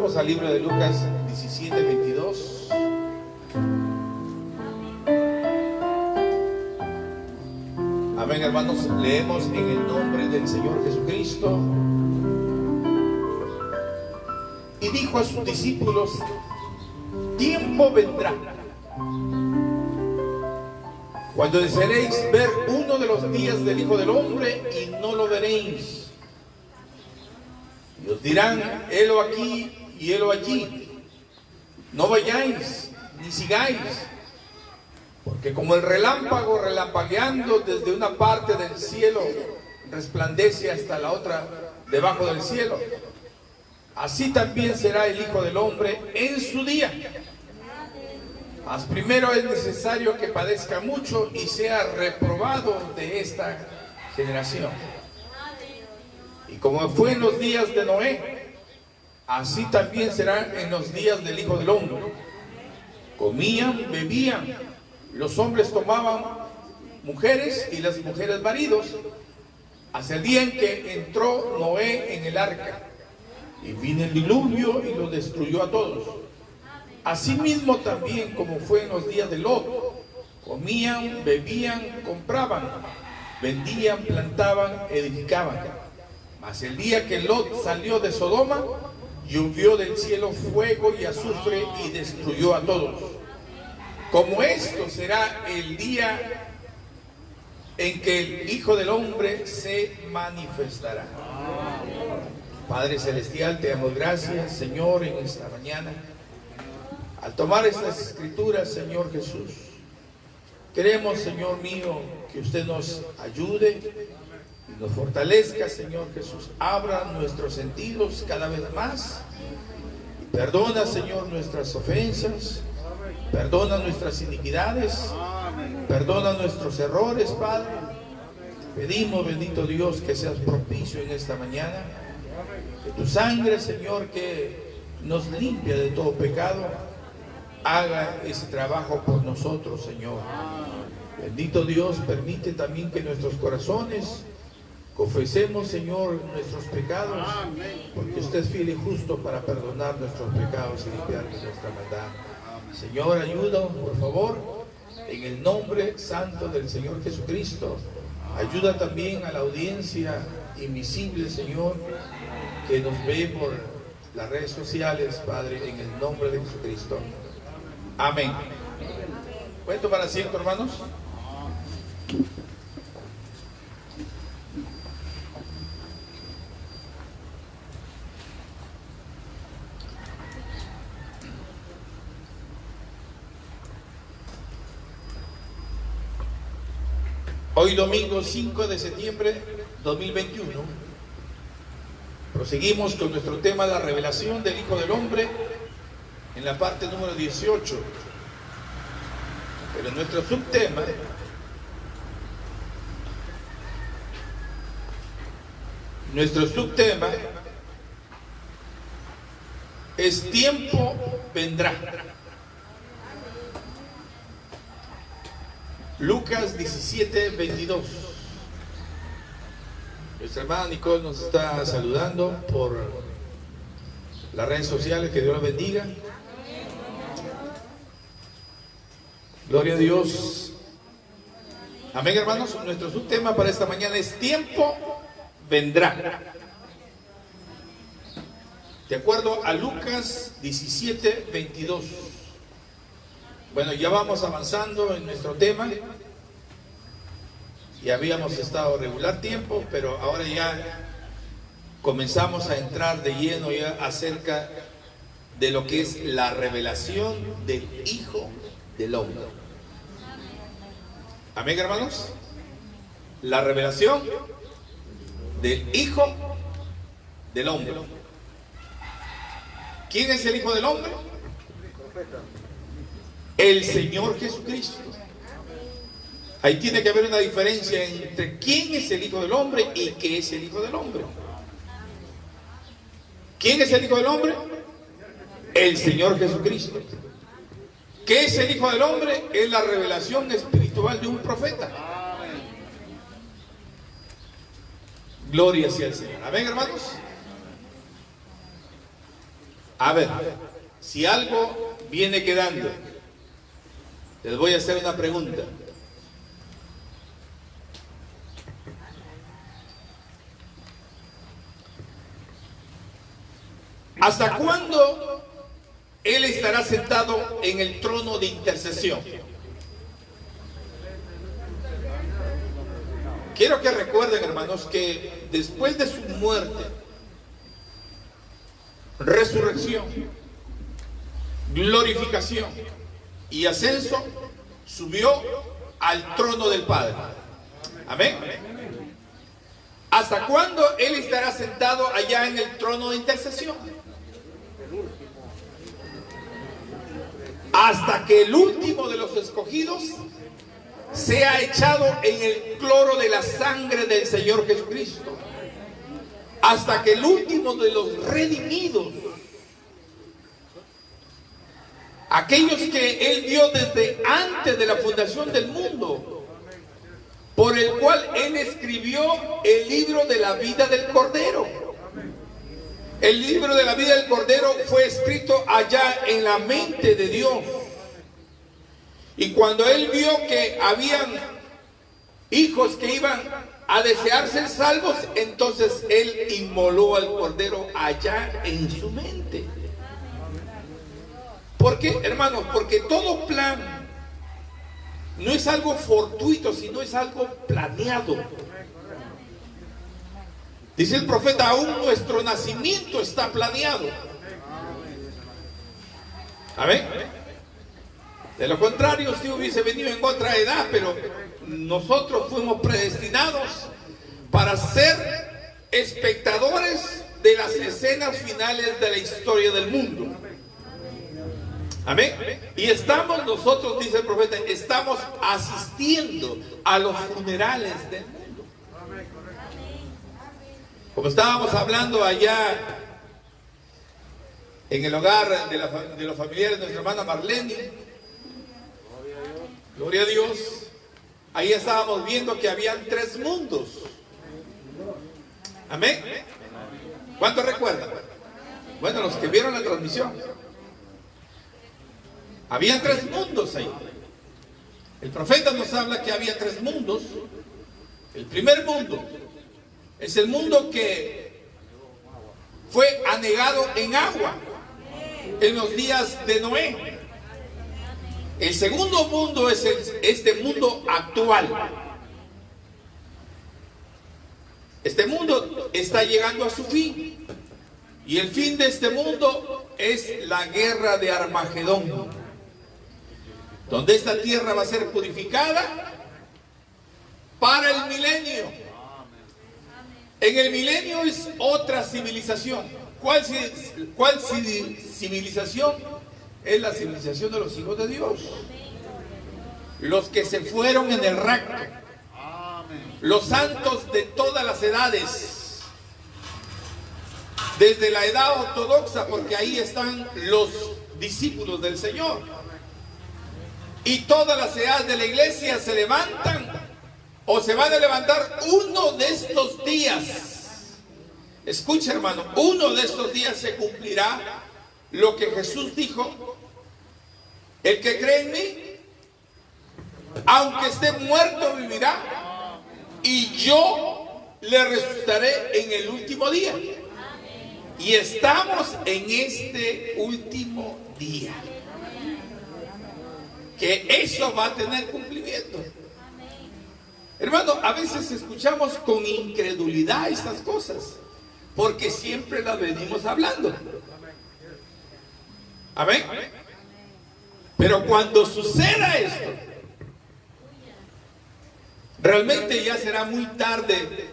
Vamos al libro de Lucas 17, 22. Amén, hermanos. Leemos en el nombre del Señor Jesucristo. Y dijo a sus discípulos: tiempo vendrá cuando desearéis ver uno de los días del Hijo del Hombre y no lo veréis. Y os dirán: helo aquí y helo allí. No vayáis ni sigáis, porque como el relámpago relampagueando desde una parte del cielo resplandece hasta la otra debajo del cielo, así también será el Hijo del Hombre en su día. Mas primero es necesario que padezca mucho y sea reprobado de esta generación. Y como fue en los días de Noé, así también será en los días del Hijo del Hombre. Comían, bebían, los hombres tomaban mujeres y las mujeres maridos, hasta el día en que entró Noé en el arca. Y vino el diluvio y los destruyó a todos. Asimismo también como fue en los días de Lot, comían, bebían, compraban, vendían, plantaban, edificaban. Mas el día que Lot salió de Sodoma, llovió del cielo fuego y azufre y destruyó a todos. Como esto será el día en que el Hijo del Hombre se manifestará. Padre Celestial, te damos gracias, Señor, en esta mañana. Al tomar estas escrituras, Señor Jesús, queremos, Señor mío, que usted nos ayude y nos fortalezca, Señor Jesús. Abra nuestros sentidos cada vez más. Perdona, Señor, nuestras ofensas. Perdona nuestras iniquidades. Perdona nuestros errores, Padre. Pedimos, bendito Dios, que seas propicio en esta mañana. Que tu sangre, Señor, que nos limpia de todo pecado, haga ese trabajo por nosotros, Señor. Bendito Dios, permite también que nuestros corazones confesemos, Señor, nuestros pecados, porque usted es fiel y justo para perdonar nuestros pecados y limpiarnos de nuestra maldad. Señor, ayuda, por favor, en el nombre santo del Señor Jesucristo. Ayuda también a la audiencia invisible, Señor, que nos ve por las redes sociales, Padre, en el nombre de Jesucristo. Amén. ¿Pueden tomar asiento, hermanos? Hoy domingo 5 de septiembre 2021 proseguimos con nuestro tema, la revelación del Hijo del Hombre, en la parte número 18. Pero nuestro subtema es tiempo vendrá. Lucas 17, 22. Nuestra hermana Nicole nos está saludando por las redes sociales. Que Dios la bendiga. Gloria a Dios. Amén, hermanos. Nuestro subtema para esta mañana es tiempo vendrá. De acuerdo a Lucas 17, 22. Bueno, ya vamos avanzando en nuestro tema. Ya habíamos estado regular tiempo, pero ahora ya comenzamos a entrar de lleno ya acerca de lo que es la revelación del Hijo del Hombre. Amén, hermanos. La revelación del Hijo del Hombre. ¿Quién es el Hijo del Hombre? El Señor Jesucristo. Ahí tiene que haber una diferencia entre quién es el Hijo del Hombre y qué es el Hijo del Hombre. ¿Quién es el Hijo del Hombre? El Señor Jesucristo. ¿Qué es el Hijo del Hombre? Es la revelación espiritual de un profeta. Gloria sea al Señor. Amén, hermanos. A ver, si algo viene quedando, les voy a hacer una pregunta. ¿Hasta cuándo Él estará sentado en el trono de intercesión? Quiero que recuerden, hermanos, que después de su muerte, resurrección, glorificación y ascenso, subió al trono del Padre. Amén. ¿Hasta cuándo Él estará sentado allá en el trono de intercesión? Hasta que el último de los escogidos sea echado en el cloro de la sangre del Señor Jesucristo. Hasta que el último de los redimidos, aquellos que Él dio desde antes de la fundación del mundo, por el cual Él escribió el libro de la vida del Cordero. El libro de la vida del Cordero fue escrito allá en la mente de Dios. Y cuando Él vio que habían hijos que iban a desear ser salvos, entonces Él inmoló al Cordero allá en su mente. ¿Por qué, hermanos? Porque todo plan no es algo fortuito, sino es algo planeado. Dice el profeta, aún nuestro nacimiento está planeado. Amén. De lo contrario, si hubiese venido en otra edad, pero nosotros fuimos predestinados para ser espectadores de las escenas finales de la historia del mundo. Amén. Y estamos nosotros, dice el profeta, estamos asistiendo a los funerales del mundo. Como estábamos hablando allá en el hogar de los familiares de nuestra hermana Marlene, gloria a Dios, ahí estábamos viendo que habían 3 mundos. Amén. ¿Cuántos recuerdan? Bueno, los que vieron la transmisión. Habían 3 mundos ahí. El profeta nos habla que había 3 mundos. El primer mundo es el mundo que fue anegado en agua en los días de Noé. El segundo mundo es este mundo actual. Este mundo está llegando a su fin. Y el fin de este mundo es la guerra de Armagedón, donde esta tierra va a ser purificada para el milenio. En el milenio es otra civilización. ¿Cuál civilización? Es la civilización de los hijos de Dios. Los que se fueron en el rapto. Los santos de todas las edades. Desde la edad ortodoxa, porque ahí están los discípulos del Señor. Y todas las edades de la iglesia se levantan o se van a levantar uno de estos días. Escucha, hermano, uno de estos días se cumplirá lo que Jesús dijo: el que cree en mí, aunque esté muerto, vivirá, y yo le resucitaré en el último día. Y estamos en este último día, que eso va a tener cumplimiento. Hermano, a veces escuchamos con incredulidad estas cosas, porque siempre las venimos hablando. Amén. Pero cuando suceda esto, realmente ya será muy tarde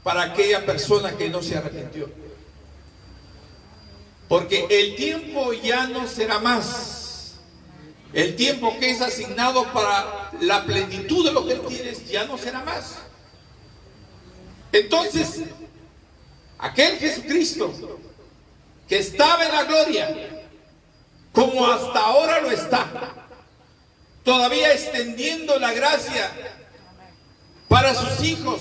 para aquella persona que no se arrepintió. Porque el tiempo ya no será más. El tiempo que es asignado para la plenitud de lo que tienes ya no será más. Entonces, aquel Jesucristo que estaba en la gloria, como hasta ahora lo está, todavía extendiendo la gracia para sus hijos,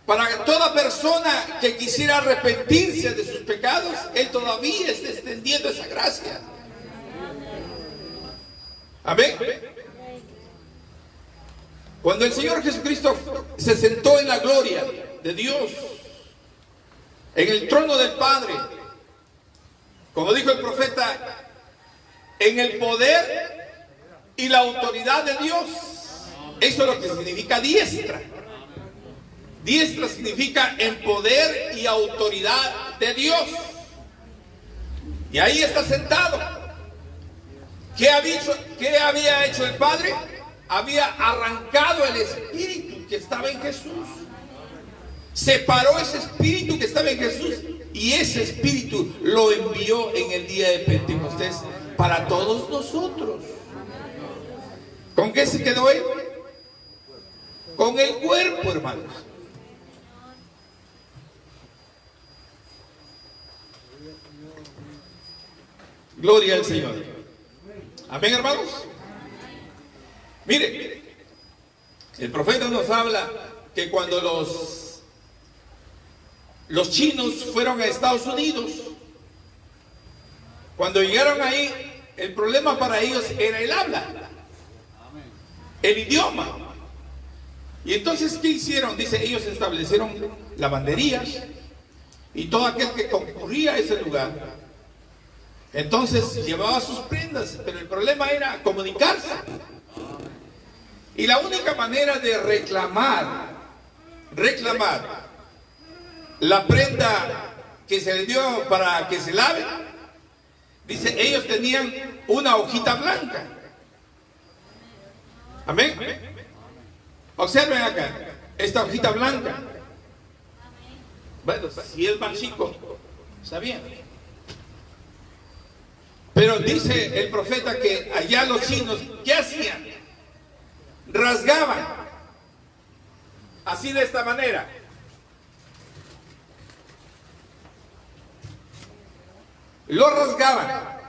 Para toda persona que quisiera arrepentirse de sus pecados, Él todavía está extendiendo esa gracia. Amén. Cuando el Señor Jesucristo se sentó en la gloria de Dios, en el trono del Padre, como dijo el profeta, en el poder y la autoridad de Dios. Eso es lo que significa diestra. Diestra significa en poder y autoridad de Dios. Y ahí está sentado. ¿Qué había hecho el Padre? Había arrancado el espíritu que estaba en Jesús. Separó ese espíritu que estaba en Jesús y ese espíritu lo envió en el día de Pentecostés para todos nosotros. ¿Con qué se quedó él? Con el cuerpo, hermanos. Gloria al Señor. Amén, hermanos. Mire, el profeta nos habla que cuando los chinos fueron a Estados Unidos, cuando llegaron ahí, el problema para ellos era el habla, el idioma. Y entonces, ¿qué hicieron? Dice, ellos establecieron lavanderías y todo aquel que concurría a ese lugar, entonces llevaba sus prendas, pero el problema era comunicarse. Y la única manera de reclamar la prenda que se le dio para que se lave, dice, ellos tenían una hojita blanca. Amén. Observen acá, esta hojita blanca. Bueno, si es más chico, sabían. Pero dice el profeta que allá los chinos, ¿qué hacían? Rasgaban, así de esta manera. Lo rasgaban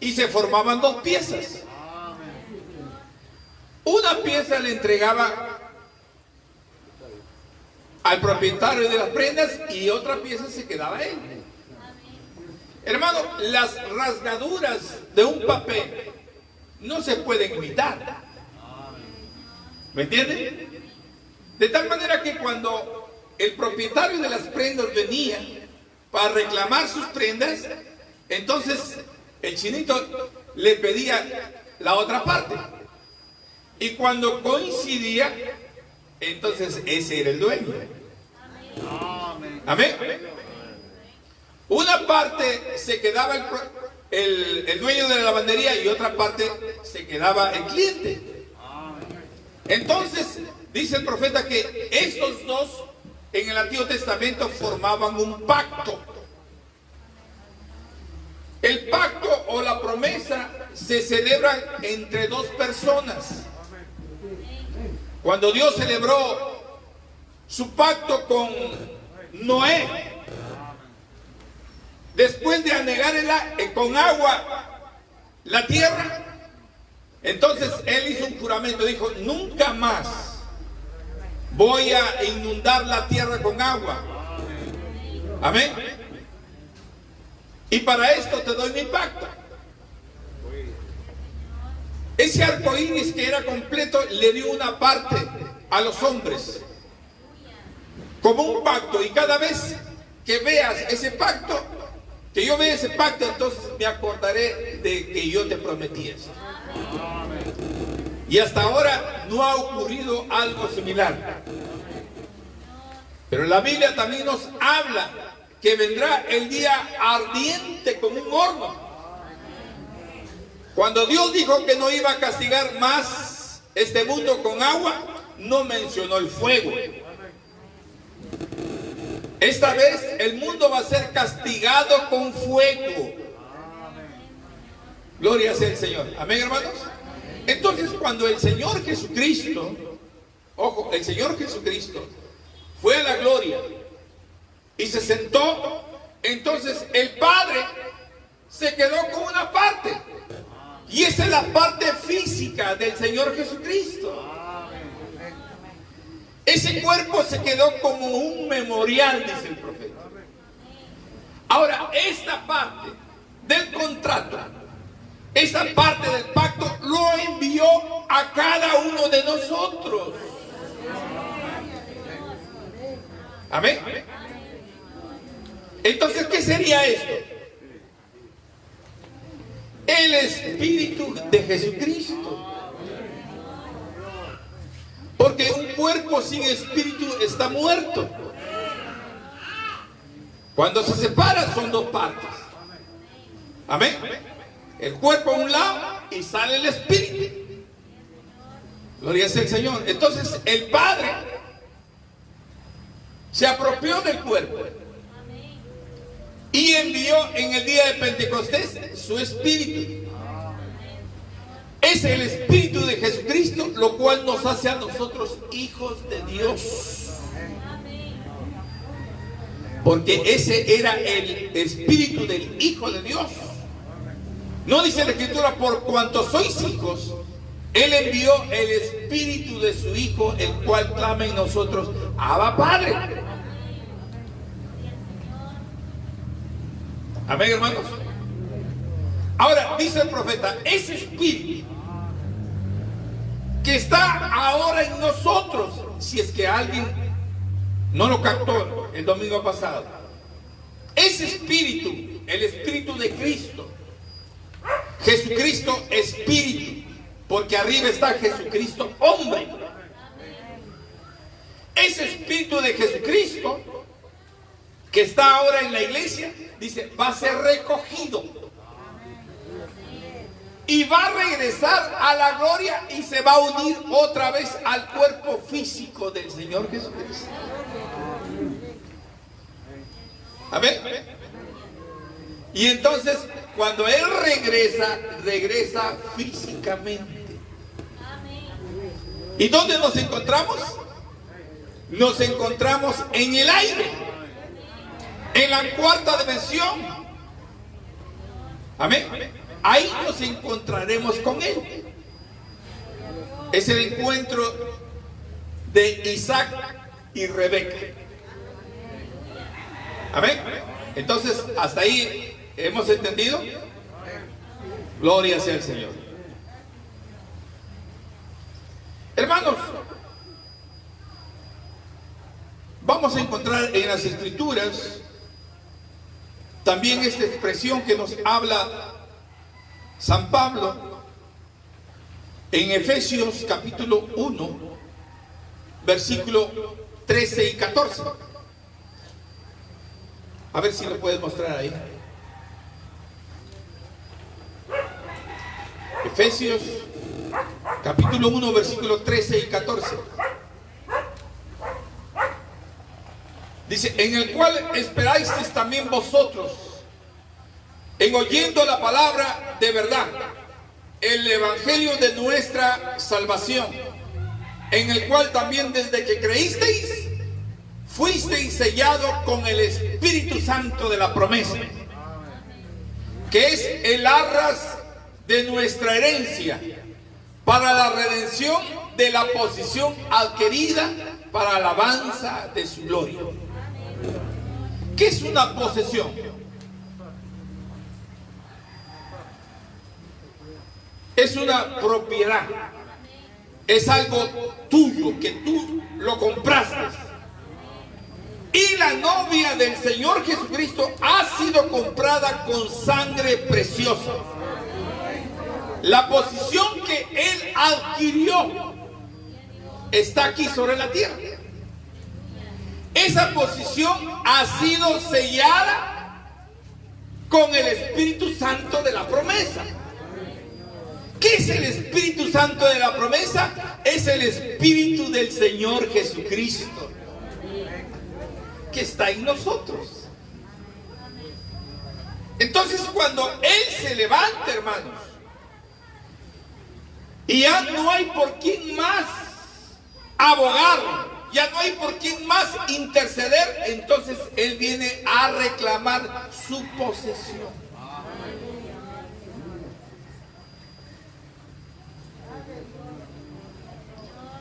y se formaban dos piezas. Una pieza le entregaba al propietario de las prendas y otra pieza se quedaba a él. Hermano, las rasgaduras de un papel no se pueden imitar. ¿Me entienden? De tal manera que cuando el propietario de las prendas venía para reclamar sus prendas, entonces el chinito le pedía la otra parte. Y cuando coincidía, entonces ese era el dueño. Amén. Una parte se quedaba el dueño de la lavandería y otra parte se quedaba el cliente. Entonces, dice el profeta que estos dos en el Antiguo Testamento formaban un pacto. El pacto o la promesa se celebra entre dos personas. Cuando Dios celebró su pacto con Noé, después de anegar con agua la tierra, entonces él hizo un juramento, dijo, nunca más voy a inundar la tierra con agua. Amén. Y para esto te doy mi pacto. Ese arco iris que era completo le dio una parte a los hombres como un pacto, y cada vez que veas ese pacto, que yo vea ese pacto, entonces me acordaré de que yo te prometí eso. Y hasta ahora no ha ocurrido algo similar. Pero la Biblia también nos habla que vendrá el día ardiente como un horno. Cuando Dios dijo que no iba a castigar más este mundo con agua, no mencionó el fuego. Esta vez el mundo va a ser castigado con fuego. Gloria sea el Señor. Amén, hermanos. Entonces, cuando el Señor Jesucristo, ojo, el Señor Jesucristo fue a la gloria y se sentó, entonces el Padre se quedó con una parte. Y esa es la parte física del Señor Jesucristo. Ese cuerpo se quedó como un memorial, dice el profeta. Ahora, esta parte del contrato, esta parte del pacto, lo envió a cada uno de nosotros. Amén. Entonces, ¿qué sería esto? El Espíritu de Jesucristo. Porque un cuerpo sin espíritu está muerto. Cuando se separa son dos partes. Amén. El cuerpo a un lado y sale el espíritu. Gloria sea el Señor. Entonces el Padre se apropió del cuerpo y envió en el día de Pentecostés su espíritu. Es el Espíritu de Jesucristo, lo cual nos hace a nosotros hijos de Dios. Porque ese era el Espíritu del Hijo de Dios. No dice la Escritura, por cuanto sois hijos, Él envió el Espíritu de su Hijo, el cual clama en nosotros, Abba Padre. Amén, hermanos. Ahora, dice el profeta, ese Espíritu que está ahora en nosotros, si es que alguien no lo captó el domingo pasado, ese Espíritu, el Espíritu de Cristo, Jesucristo Espíritu, porque arriba está Jesucristo hombre. Ese Espíritu de Jesucristo que está ahora en la iglesia, dice, va a ser recogido y va a regresar a la gloria y se va a unir otra vez al cuerpo físico del Señor Jesucristo. Amén. Y entonces cuando Él regresa físicamente. ¿Y dónde nos encontramos? Nos encontramos en el aire, en la cuarta dimensión. Amén. Ahí nos encontraremos con Él. Es el encuentro de Isaac y Rebeca. Amén. Entonces, hasta ahí hemos entendido. Gloria sea el Señor. Hermanos, vamos a encontrar en las Escrituras también esta expresión que nos habla San Pablo en Efesios capítulo 1, versículo 13 y 14. A ver si lo puedes mostrar ahí. Efesios capítulo 1, versículo 13 y 14. Dice, en el cual esperáis también vosotros, en oyendo la palabra de verdad, el evangelio de nuestra salvación, en el cual también desde que creísteis, fuisteis sellados con el Espíritu Santo de la promesa, que es el arras de nuestra herencia, para la redención de la posesión adquirida para alabanza de su gloria. ¿Qué es una posesión? Es una propiedad. Es algo tuyo, que tú lo compraste. Y la novia del Señor Jesucristo ha sido comprada con sangre preciosa. La posición que Él adquirió está aquí sobre la tierra. Esa posición ha sido sellada con el Espíritu Santo de la promesa. ¿Qué es el Espíritu Santo de la promesa? Es el Espíritu del Señor Jesucristo, que está en nosotros. Entonces, cuando Él se levanta, hermanos, y ya no hay por quién más abogar, ya no hay por quién más interceder, entonces Él viene a reclamar su posesión.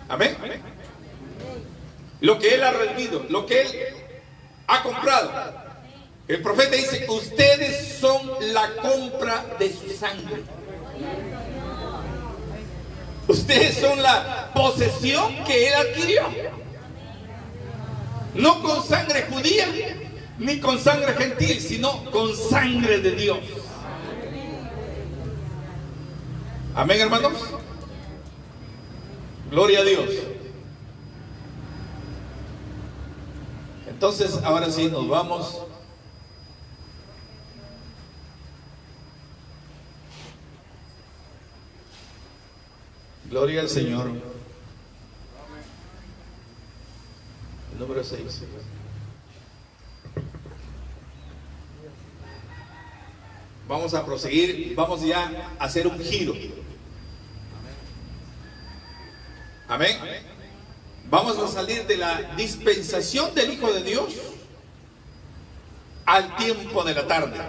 Amén. lo que Él ha redimido, lo que Él ha comprado. El profeta dice, ustedes son la compra de su sangre. Ustedes son la posesión que Él adquirió. No con sangre judía, ni con sangre gentil, sino con sangre de Dios. Amén, hermanos. Gloria a Dios. Entonces, ahora sí, nos vamos. Gloria al Señor. El número 6. Vamos a proseguir, vamos ya a hacer un giro. Amén. Vamos a salir de la dispensación del Hijo de Dios al tiempo de la tarde.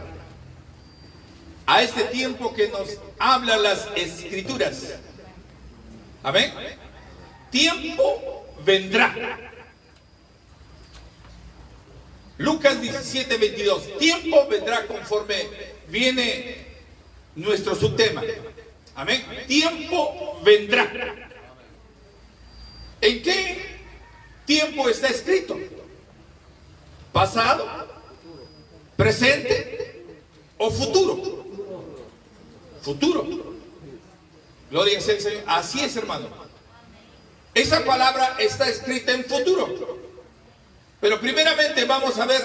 A este tiempo que nos hablan las Escrituras. Amén. Tiempo vendrá. Lucas 17:22. Tiempo vendrá conforme viene nuestro subtema. Amén. Tiempo vendrá. ¿En qué tiempo está escrito? ¿Pasado? ¿Presente? ¿O futuro? Futuro. Gloria sea al Señor. Así es, hermano. Esa palabra está escrita en futuro. Pero primeramente vamos a ver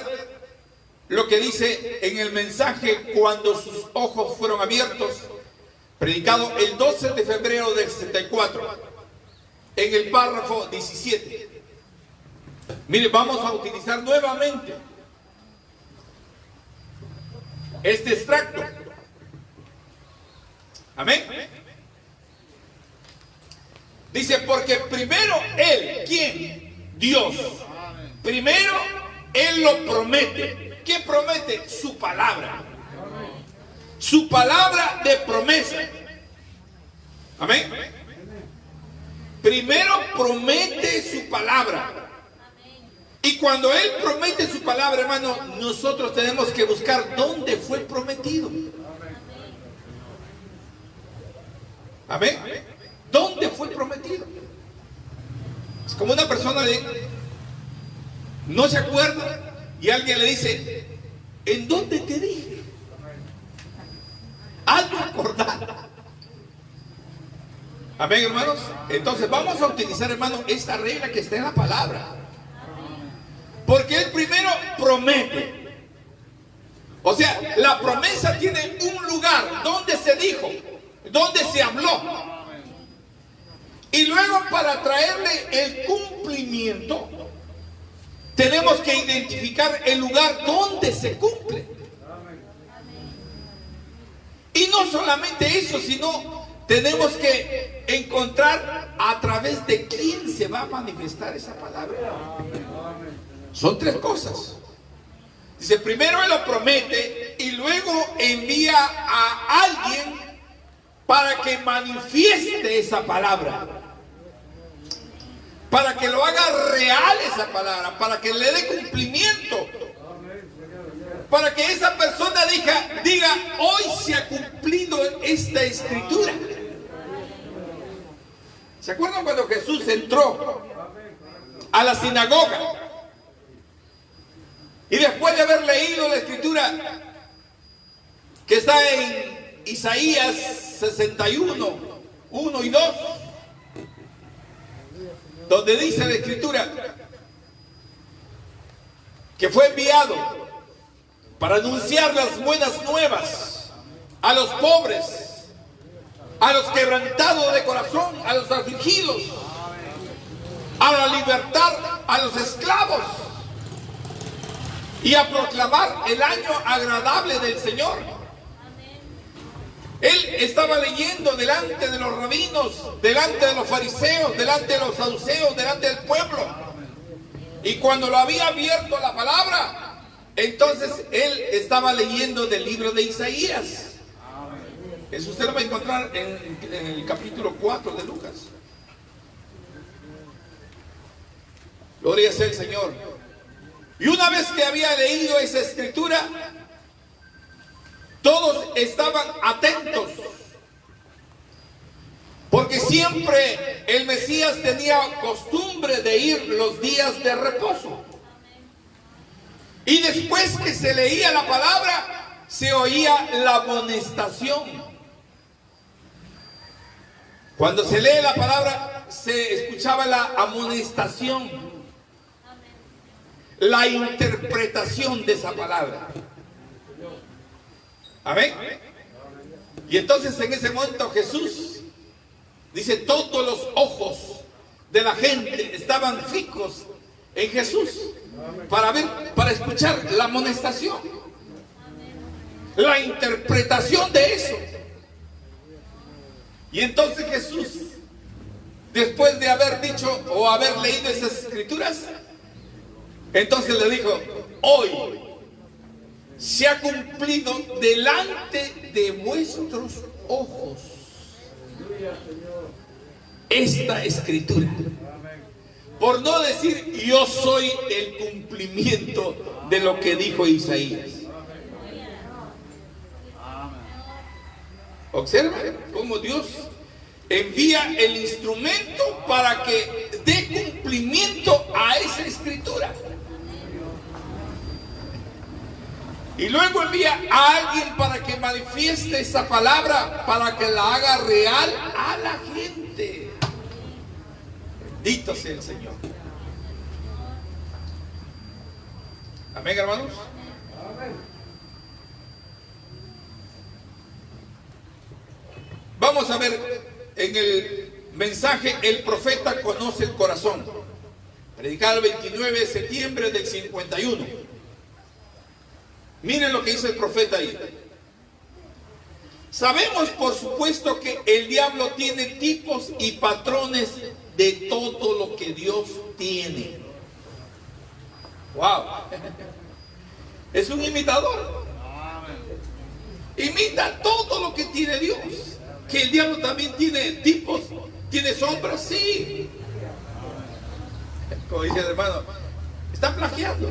lo que dice en el mensaje cuando sus ojos fueron abiertos, predicado el 12 de febrero del 64. En el párrafo 17. Mire, vamos a utilizar nuevamente este extracto. Amén. Dice, porque primero Él, ¿quién? Dios. Primero Él lo promete. ¿Qué promete? Su palabra. Su palabra de promesa. Amén. Primero promete su palabra. Y cuando Él promete su palabra, hermano, nosotros tenemos que buscar dónde fue prometido. Amén. ¿Dónde fue prometido? Es como una persona no se acuerda y alguien le dice, ¿en dónde te dije? Hazme acordar. Amén, hermanos. Entonces vamos a utilizar, hermano, esta regla que está en la palabra. Porque Él primero promete. O sea, la promesa tiene un lugar donde se dijo, donde se habló. Y luego para traerle el cumplimiento, tenemos que identificar el lugar donde se cumple. Y no solamente eso, sino tenemos que encontrar a través de quién se va a manifestar esa palabra. Son tres cosas. Dice, primero Él lo promete y luego envía a alguien para que manifieste esa palabra. Para que lo haga real esa palabra, para que le dé cumplimiento. Para que esa persona diga, hoy se ha cumplido esta escritura. ¿Se acuerdan cuando Jesús entró a la sinagoga? Y después de haber leído la escritura que está en Isaías 61, 1 y 2, donde dice la escritura que fue enviado para anunciar las buenas nuevas a los pobres, a los quebrantados de corazón, a los afligidos, a la libertad a los esclavos y a proclamar el año agradable del Señor. Él estaba leyendo delante de los rabinos, delante de los fariseos, delante de los saduceos, delante del pueblo. Y cuando lo había abierto la palabra, entonces él estaba leyendo del libro de Isaías. Eso usted lo va a encontrar en el capítulo 4 de Lucas. Gloria sea el Señor. Y una vez que había leído esa escritura, todos estaban atentos, porque siempre el Mesías tenía costumbre de ir los días de reposo. Y después que se leía la palabra, se oía la amonestación. Cuando se lee la palabra, se escuchaba la amonestación, la interpretación de esa palabra. Amén. Y entonces en ese momento Jesús dice, todos los ojos de la gente estaban fijos en Jesús para ver, para escuchar la amonestación, la interpretación de eso. Y entonces Jesús, después de haber dicho o haber leído esas escrituras, entonces le dijo, hoy se ha cumplido delante de vuestros ojos esta escritura. Por no decir, yo soy el cumplimiento de lo que dijo Isaías. Observa cómo Dios envía el instrumento para que dé cumplimiento a esa escritura. Y luego envía a alguien para que manifieste esa palabra, para que la haga real a la gente. Bendito sea el Señor. Amén, hermanos. Vamos a ver en el mensaje, el profeta conoce el corazón, predicado el 29 de septiembre del 51. Miren lo que dice el profeta ahí. Sabemos por supuesto que el diablo tiene tipos y patrones de todo lo que Dios tiene. Wow. Es un imitador. Imita todo lo que tiene Dios. Que el diablo también tiene tipos, tiene sombras, sí. Como dice el hermano, está plagiando.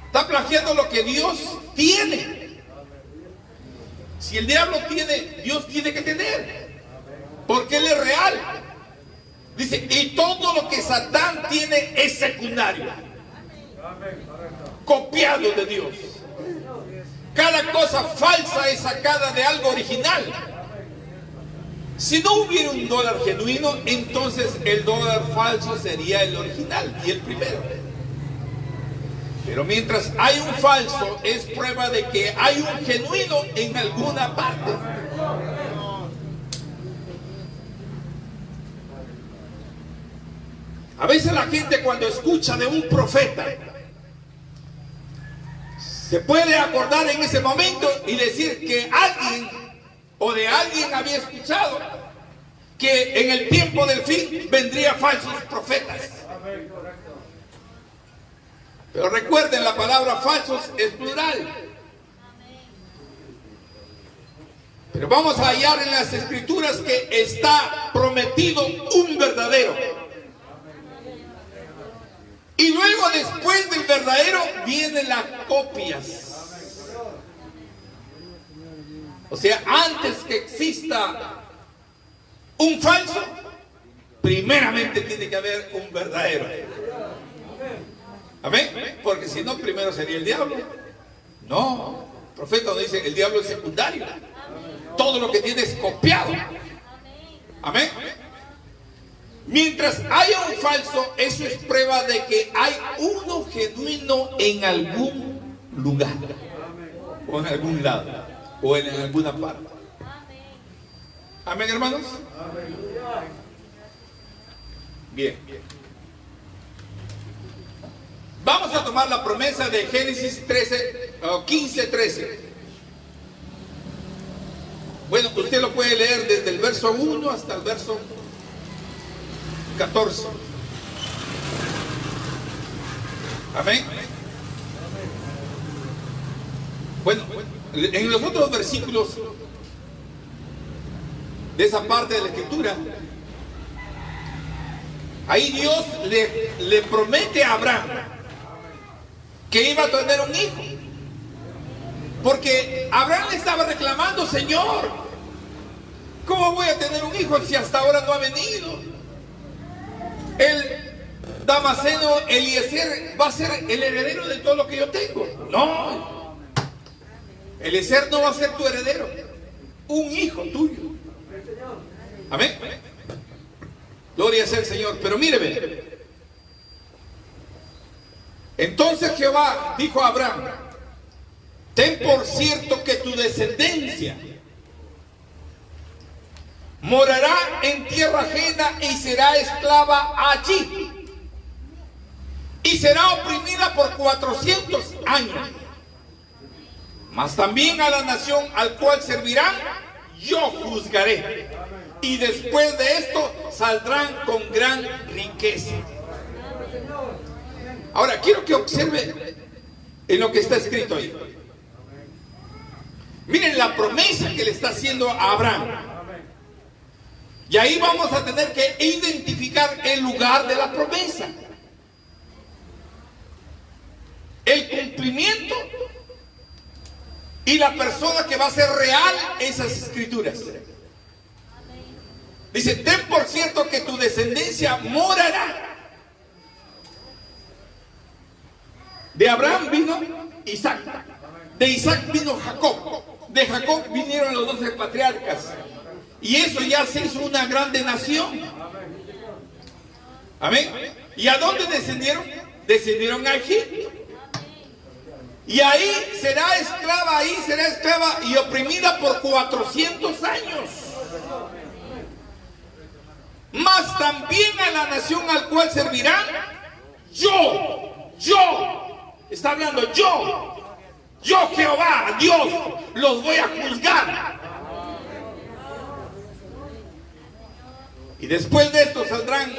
Está plagiando lo que Dios tiene. Si el diablo tiene, Dios tiene que tener, porque Él es real. Dice, y todo lo que Satán tiene es secundario, copiado de Dios. Cada cosa falsa es sacada de algo original. Si no hubiera un dólar genuino, entonces el dólar falso sería el original y el primero. Pero mientras hay un falso, es prueba de que hay un genuino en alguna parte. A veces la gente, cuando escucha de un profeta, se puede acordar en ese momento y decir que alguien o de alguien había escuchado que en el tiempo del fin vendrían falsos profetas. Pero recuerden, la palabra falsos es plural. Pero vamos a hallar en las escrituras que está prometido un verdadero. Y luego, después del verdadero, vienen las copias. O sea, antes que exista un falso, primeramente tiene que haber un verdadero. Amén. Porque si no, primero sería el diablo. No, el profeta nos dice, el diablo es secundario. Todo lo que tiene es copiado. Amén. Mientras haya un falso, eso es prueba de que hay uno genuino en algún lugar, o en algún lado, o en alguna parte. Amén, hermanos. Bien. Vamos a tomar la promesa de Génesis 15:13. Bueno, usted lo puede leer desde el verso 1 hasta el verso 14. Amén. Bueno, en los otros versículos de esa parte de la escritura Ahí Dios le promete a Abraham que iba a tener un hijo. Porque Abraham le estaba reclamando: Señor, ¿cómo voy a tener un hijo si hasta ahora no ha venido? El Damaseno Eliezer va a ser el heredero de todo lo que yo tengo. No, Eliezer no va a ser tu heredero, un hijo tuyo. Amén. Gloria sea el Señor. Pero míreme. Entonces Jehová dijo a Abraham: ten por cierto que tu descendencia morará en tierra ajena y será esclava allí, y será oprimida por 400 años. Mas también a la nación al cual servirán yo juzgaré, y después de esto saldrán con gran riqueza. Ahora quiero que observe en lo que está escrito ahí. Miren la promesa que le está haciendo a Abraham. Y ahí vamos a tener que identificar el lugar de la promesa, el cumplimiento y la persona que va a hacer real esas escrituras. Dice: ten por cierto que tu descendencia morará. De Abraham vino Isaac, de Isaac vino Jacob, de Jacob vinieron los 12 patriarcas, y eso ya se hizo una grande nación. Amén. ¿Y a dónde descendieron? Descendieron a Egipto. Y ahí será esclava y oprimida por 400 años. Mas también a la nación al cual servirán yo, está hablando yo Jehová, Dios, los voy a juzgar. Y después de esto saldrán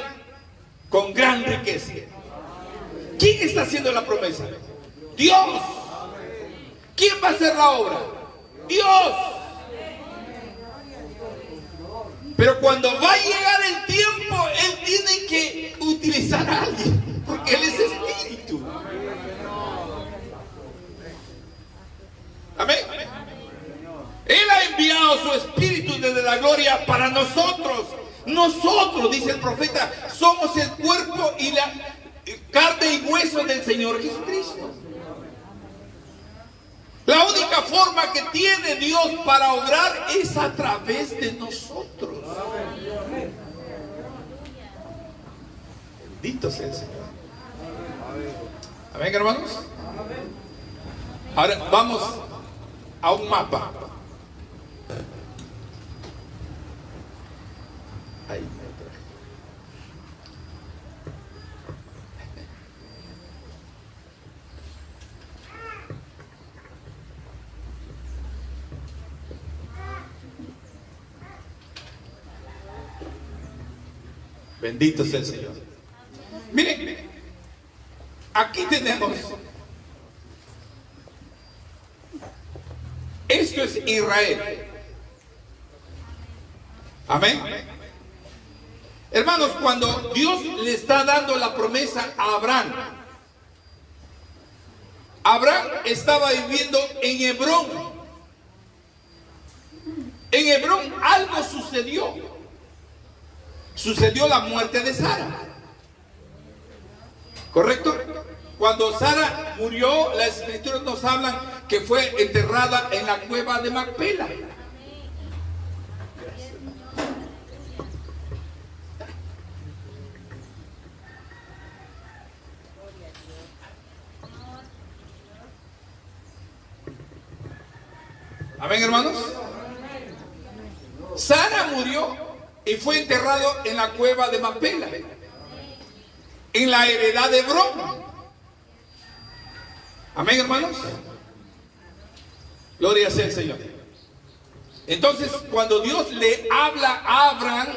con gran riqueza. ¿Quién está haciendo la promesa? Dios. ¿Quién va a hacer la obra? Dios. Pero cuando va a llegar el tiempo, Él tiene que utilizar a alguien, porque Él es espíritu. Amén. Él ha enviado su espíritu desde la gloria para nosotros. Nosotros, dice el profeta, somos el cuerpo y la carne y hueso del Señor Jesucristo. La única forma que tiene Dios para obrar es a través de nosotros. Bendito sea el Señor. Amén, hermanos. Ahora vamos a un mapa. Ahí me traje. Bendito sea el Señor. Miren, aquí tenemos. Esto es Israel. Amén. Hermanos, cuando Dios le está dando la promesa a Abraham, Abraham estaba viviendo en Hebrón. En Hebrón algo sucedió. Sucedió la muerte de Sara. ¿Correcto? Cuando Sara murió, las escrituras nos hablan que fue enterrada en la cueva de Macpela. Amén, hermanos. Sara murió y fue enterrado en la cueva de Macpela, en la heredad de Hebrón. Amén, hermanos. Gloria sea el Señor. Entonces, cuando Dios le habla a Abraham,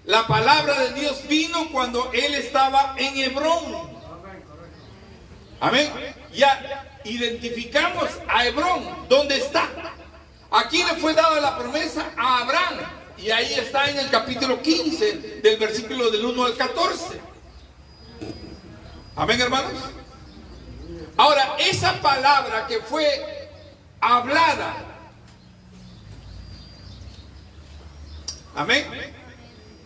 la palabra de Dios vino cuando él estaba en Hebrón. Amén. Ya identificamos a Hebrón. ¿Dónde está? Aquí le fue dada la promesa a Abraham. Y ahí está en el capítulo 15, del versículo del 1 al 14. Amén, hermanos. Ahora, esa palabra que fue hablada, amén,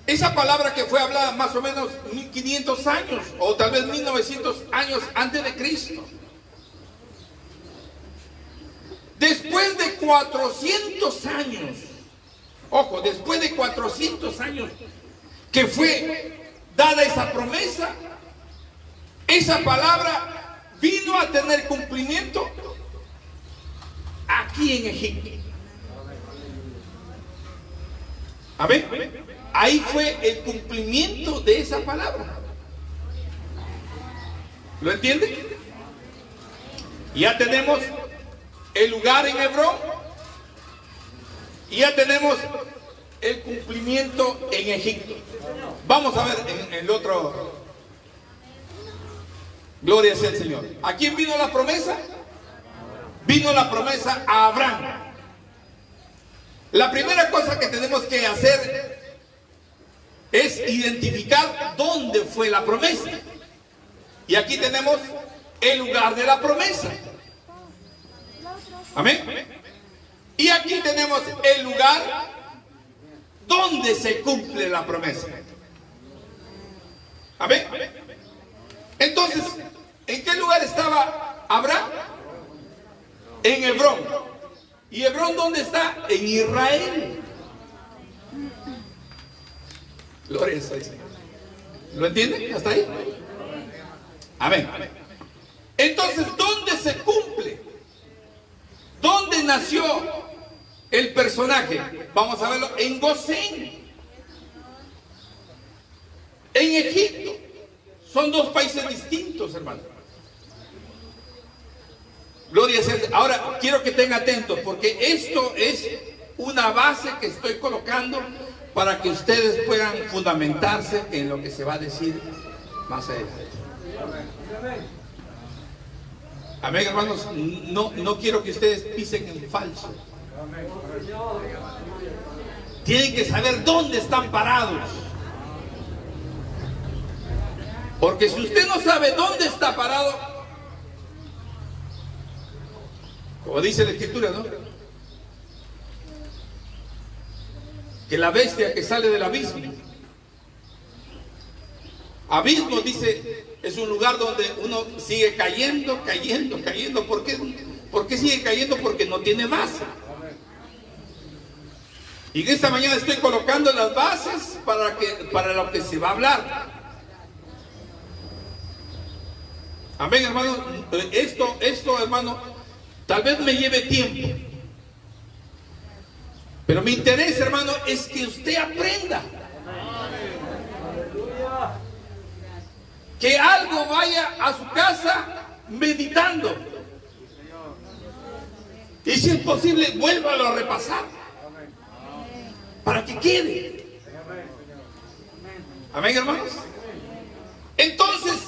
esa palabra que fue hablada más o menos 1500 años o tal vez 1900 años antes de Cristo, después de 400 años, ojo, después de 400 años que fue dada esa promesa, esa palabra vino a tener cumplimiento aquí en Egipto. Amén. Ahí fue el cumplimiento de esa palabra. ¿Lo entienden? Ya tenemos el lugar en Hebrón y ya tenemos el cumplimiento en Egipto. Vamos a ver en el otro. Gloria sea el Señor. ¿A quién vino la promesa? Vino la promesa a Abraham. La primera cosa que tenemos que hacer es identificar dónde fue la promesa. Y aquí tenemos el lugar de la promesa. Amén. Y aquí tenemos el lugar donde se cumple la promesa. Amén. Entonces, ¿en qué lugar estaba Abraham? En Hebrón. ¿Y Hebrón dónde está? En Israel. Gloria al Señor. ¿Lo entienden? ¿Hasta ahí? Amén. Entonces, ¿dónde se cumple? ¿Dónde nació el personaje? Vamos a verlo en Gosén, en Egipto. Son dos países distintos, hermano. Gloria a Dios. Ahora, quiero que estén atentos, porque esto es una base que estoy colocando para que ustedes puedan fundamentarse en lo que se va a decir más adelante. Amén, hermanos. No quiero que ustedes pisen en falso. Tienen que saber dónde están parados. Porque si usted no sabe dónde está parado, como dice la Escritura, ¿no? Que la bestia que sale del abismo. Abismo, dice, es un lugar donde uno sigue cayendo. ¿Por qué sigue cayendo? Porque no tiene base. Y en esta mañana estoy colocando las bases para lo que se va a hablar. Amén, hermano. Esto, hermano, tal vez me lleve tiempo. Pero mi interés, hermano, es que usted aprenda. Que algo vaya a su casa meditando. Y si es posible, vuélvalo a repasar. Para que quede. Amén, hermanos. Entonces,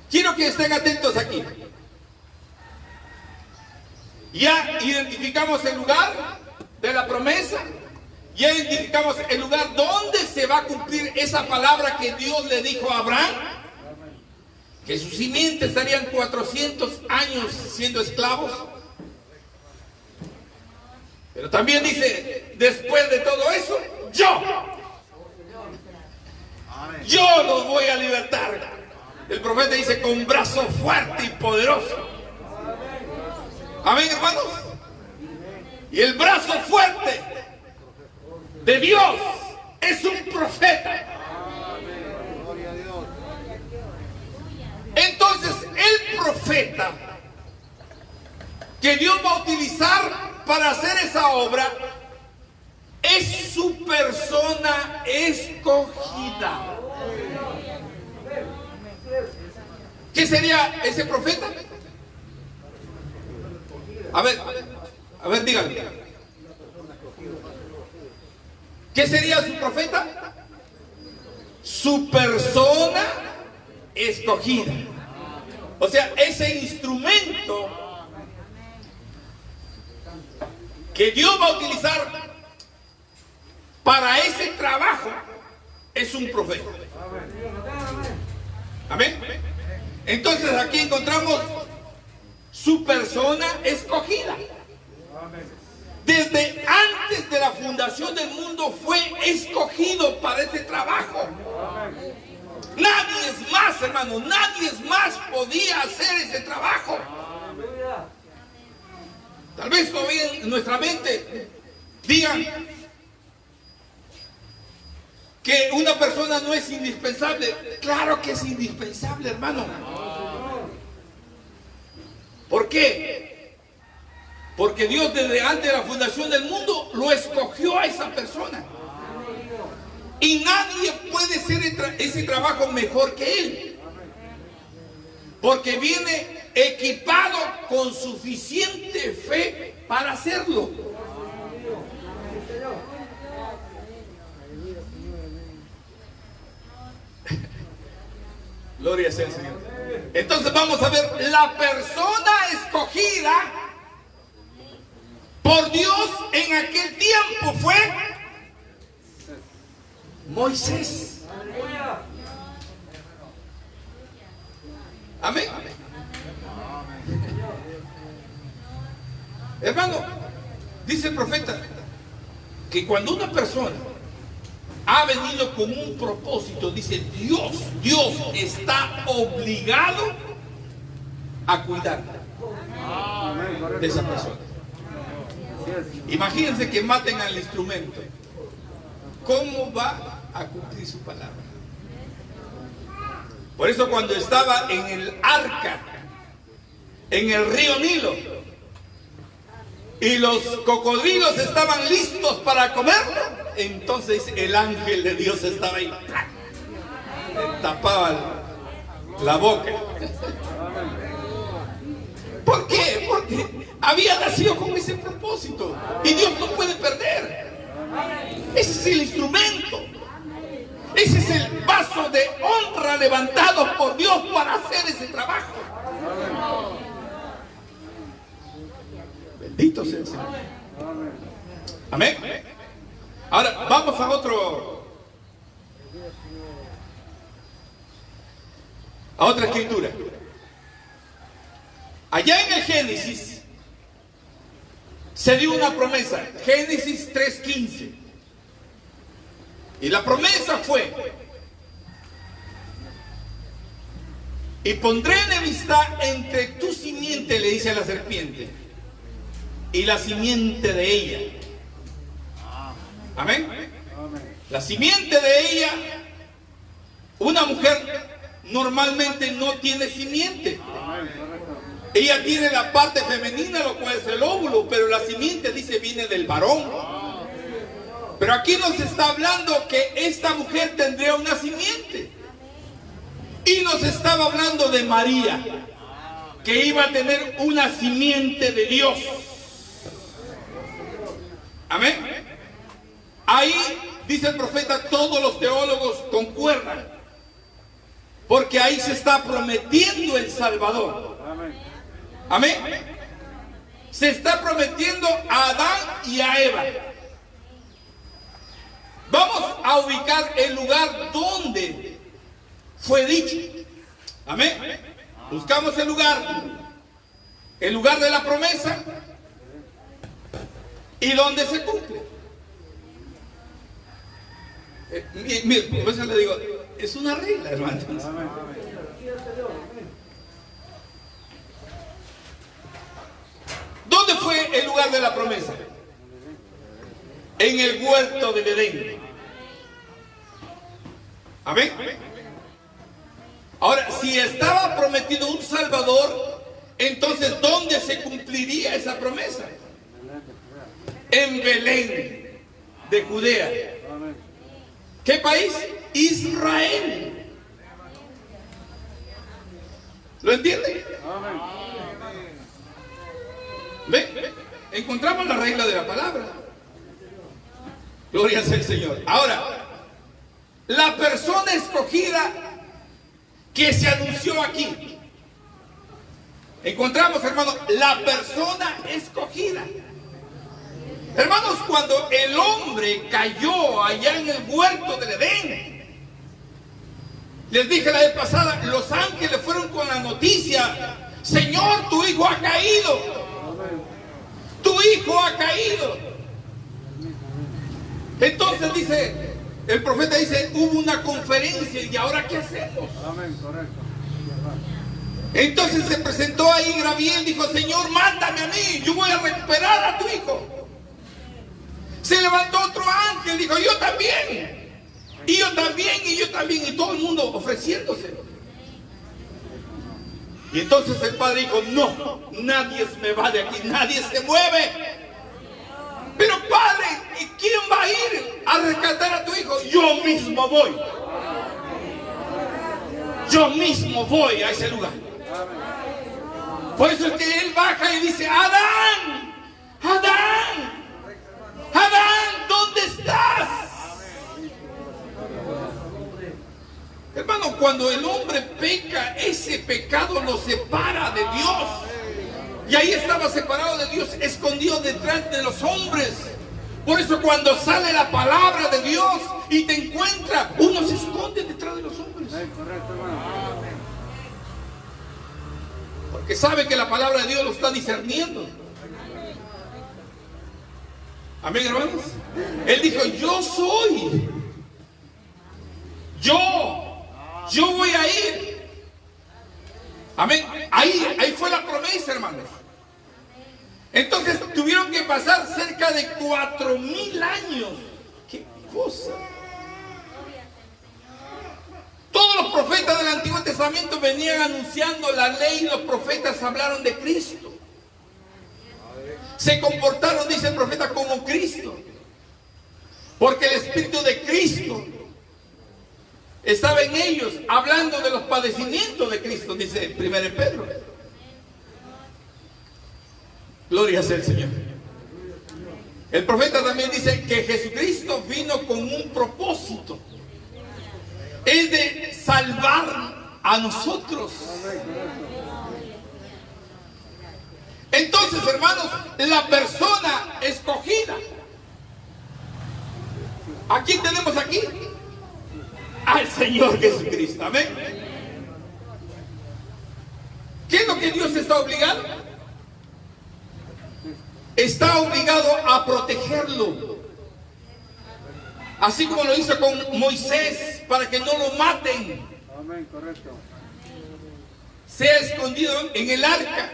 quiero que estén atentos aquí. Ya identificamos el lugar de la promesa. Ya identificamos el lugar donde se va a cumplir esa palabra que Dios le dijo a Abraham. Que sus simientes estarían 400 años siendo esclavos. Pero también dice, después de todo eso, yo los voy a libertar. El profeta dice, con brazo fuerte y poderoso. Amén, hermanos. Y el brazo fuerte de Dios es un profeta. Entonces, el profeta que Dios va a utilizar para hacer esa obra es su persona escogida. ¿Qué sería ese profeta? A ver, díganme. ¿Qué sería su profeta? Su persona escogida. O sea, ese instrumento que Dios va a utilizar para ese trabajo es un profeta. Amén. Entonces aquí encontramos su persona escogida. Desde antes de la fundación del mundo fue escogido para este trabajo. Nadie es más, hermano, nadie es más podía hacer ese trabajo. Tal vez todavía en nuestra mente digan que una persona no es indispensable. Claro que es indispensable, hermano. ¿Por qué? Porque Dios desde antes de la fundación del mundo lo escogió a esa persona. Y nadie puede hacer ese trabajo mejor que él. Porque viene equipado con suficiente fe para hacerlo. Gloria sea al Señor. Entonces vamos a ver, la persona escogida por Dios en aquel tiempo fue Moisés. Amén. Hermano, dice el profeta que cuando una persona ha venido con un propósito, dice Dios está obligado a cuidar de esa persona. Imagínense que maten al instrumento. ¿Cómo va a cumplir su palabra? Por eso cuando estaba en el arca, en el río Nilo, y los cocodrilos estaban listos para comerlo, entonces el ángel de Dios estaba ahí, le tapaba la boca. ¿Por qué? Porque había nacido con ese propósito y Dios no puede perder. Ese es el instrumento, ese es el vaso de honra levantado por Dios para hacer ese trabajo. Bendito sea el Señor. Amén. Ahora vamos a otra escritura. Allá en el Génesis se dio una promesa, Génesis 3:15. Y la promesa fue: y pondré enemistad entre tu simiente, le dice a la serpiente, y la simiente de ella. Amén. La simiente de ella, una mujer normalmente no tiene simiente. Ella tiene la parte femenina, lo cual es el óvulo, pero la simiente, dice, viene del varón. Pero aquí nos está hablando que esta mujer tendría una simiente. Y nos estaba hablando de María, que iba a tener una simiente de Dios. Amén. Ahí, dice el profeta, todos los teólogos concuerdan, porque ahí se está prometiendo el Salvador. Amén. Se está prometiendo a Adán y a Eva. Vamos a ubicar el lugar donde fue dicho. Amén. Buscamos el lugar de la promesa y donde se cumple. Mire, por eso le digo, es una regla, hermano. ¿Dónde fue el lugar de la promesa? En el huerto del Edén. Amén. Ahora, si estaba prometido un Salvador, entonces ¿dónde se cumpliría esa promesa? En Belén de Judea. ¿Qué país? Israel. ¿Lo entienden? ¿Ven? Encontramos la regla de la palabra. Gloria sea el Señor. Ahora, la persona escogida que se anunció aquí. Encontramos, hermano, la persona escogida. Hermanos, cuando el hombre cayó allá en el huerto del Edén, les dije la vez pasada, los ángeles fueron con la noticia: Señor, tu hijo ha caído. Tu hijo ha caído. Entonces dice, el profeta dice, hubo una conferencia y ahora ¿qué hacemos? Amén, correcto. Entonces se presentó ahí Gabriel, dijo: Señor, mándame a mí, yo voy a recuperar a tu hijo. Se levantó otro ángel, dijo: yo también, y yo también, y yo también, y todo el mundo ofreciéndose. Y entonces el padre dijo: no, nadie me va de aquí, nadie se mueve. Pero padre, ¿quién va a ir a rescatar a tu hijo? Yo mismo voy. Yo mismo voy a ese lugar. Por eso es que él baja y dice: Adán, Adán, Adán, ¿dónde estás? Hermano, cuando el hombre peca, ese pecado lo separa de Dios. Y ahí estaba separado de Dios, escondido detrás de los hombres. Por eso cuando sale la palabra de Dios y te encuentra, uno se esconde detrás de los hombres. Correcto, hermano. Porque sabe que la palabra de Dios lo está discerniendo. Amén, hermanos. Él dijo: yo soy. Yo voy a ir. Amén. Ahí fue la promesa, hermanos. Entonces tuvieron que pasar cerca de 4000 años. ¿Qué cosa? Todos los profetas del Antiguo Testamento venían anunciando la ley y los profetas hablaron de Cristo. Se comportaron, dice el profeta, como Cristo. Porque el Espíritu de Cristo estaba en ellos, hablando de los padecimientos de Cristo, dice 1 Pedro. Gloria sea el Señor. El profeta también dice que Jesucristo vino con un propósito. Es de salvar a nosotros. Entonces, hermanos, la persona escogida. ¿A quién tenemos aquí? Al Señor Jesucristo. Amén. ¿Qué es lo que Dios está obligado? Está obligado a protegerlo. Así como lo hizo con Moisés, para que no lo maten. Amén, correcto. Sea escondido en el arca.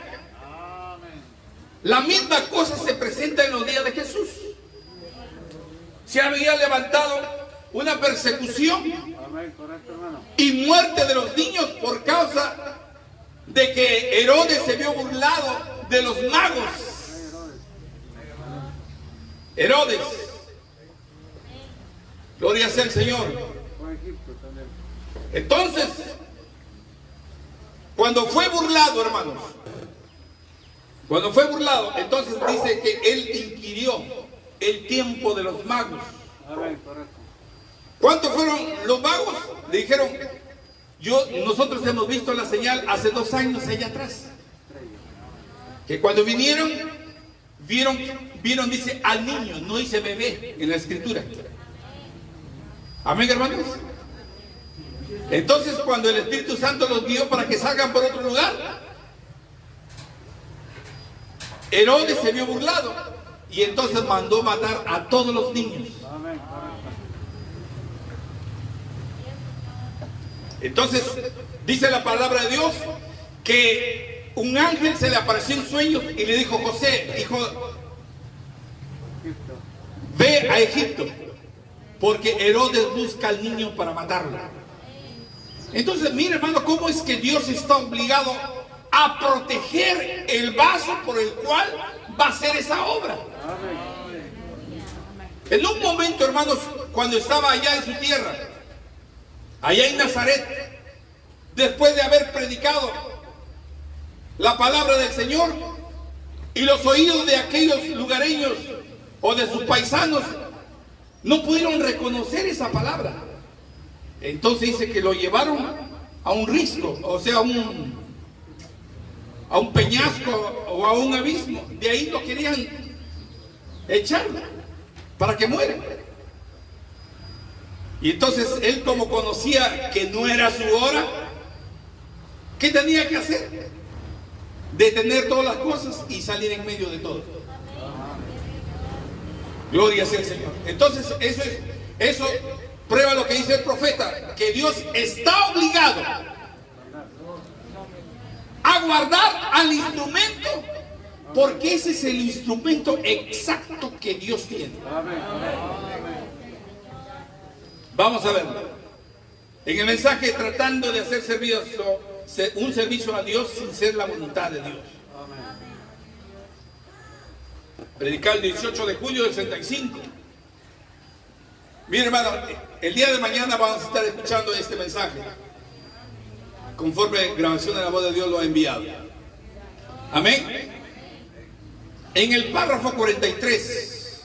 La misma cosa se presenta en los días de Jesús. Se había levantado una persecución y muerte de los niños por causa de que Herodes se vio burlado de los magos. Herodes. Gloria sea al Señor. Entonces, cuando fue burlado, hermanos, cuando fue burlado, entonces dice que él inquirió el tiempo de los magos. ¿Cuántos fueron los magos? Le dijeron: nosotros hemos visto la señal hace 2 años allá atrás. Que cuando vieron, dice, al niño, no dice bebé en la escritura. Amén, hermanos. Entonces, cuando el Espíritu Santo los guió para que salgan por otro lugar, Herodes se vio burlado y entonces mandó matar a todos los niños. Entonces dice la palabra de Dios que un ángel se le apareció en sueños y le dijo: José, hijo, ve a Egipto, porque Herodes busca al niño para matarlo. Entonces, mire, hermano, cómo es que Dios está obligado a proteger el vaso por el cual va a hacer esa obra. En un momento, hermanos, cuando estaba allá en su tierra, allá en Nazaret, después de haber predicado la palabra del Señor, y los oídos de aquellos lugareños o de sus paisanos no pudieron reconocer esa palabra. Entonces dice que lo llevaron a un risco, o sea, a un peñasco o a un abismo. De ahí lo querían echarlo para que muera. Y entonces él, como conocía que no era su hora, ¿qué tenía que hacer? Detener todas las cosas y salir en medio de todo. Gloria sea el Señor. Entonces eso prueba lo que dice el profeta, que Dios está obligado a guardar al instrumento, porque ese es el instrumento exacto que Dios tiene. Vamos a verlo. En el mensaje, tratando de hacer un servicio a Dios sin ser la voluntad de Dios. Predicar el 18 de julio del 65. Mire, hermano, el día de mañana vamos a estar escuchando este mensaje, conforme grabación de la voz de Dios lo ha enviado. Amén. En el párrafo 43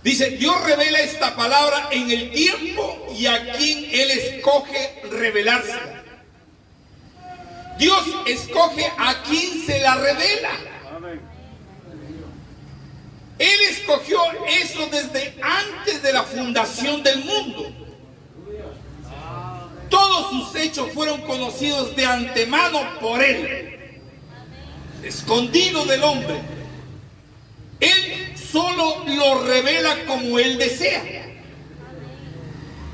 dice: Dios revela esta palabra en el tiempo y a quien Él escoge revelarse. Dios escoge a quien se la revela. Él escogió eso desde antes de la fundación del mundo. Todos sus hechos fueron conocidos de antemano por Él, escondido del hombre. Él solo lo revela como Él desea.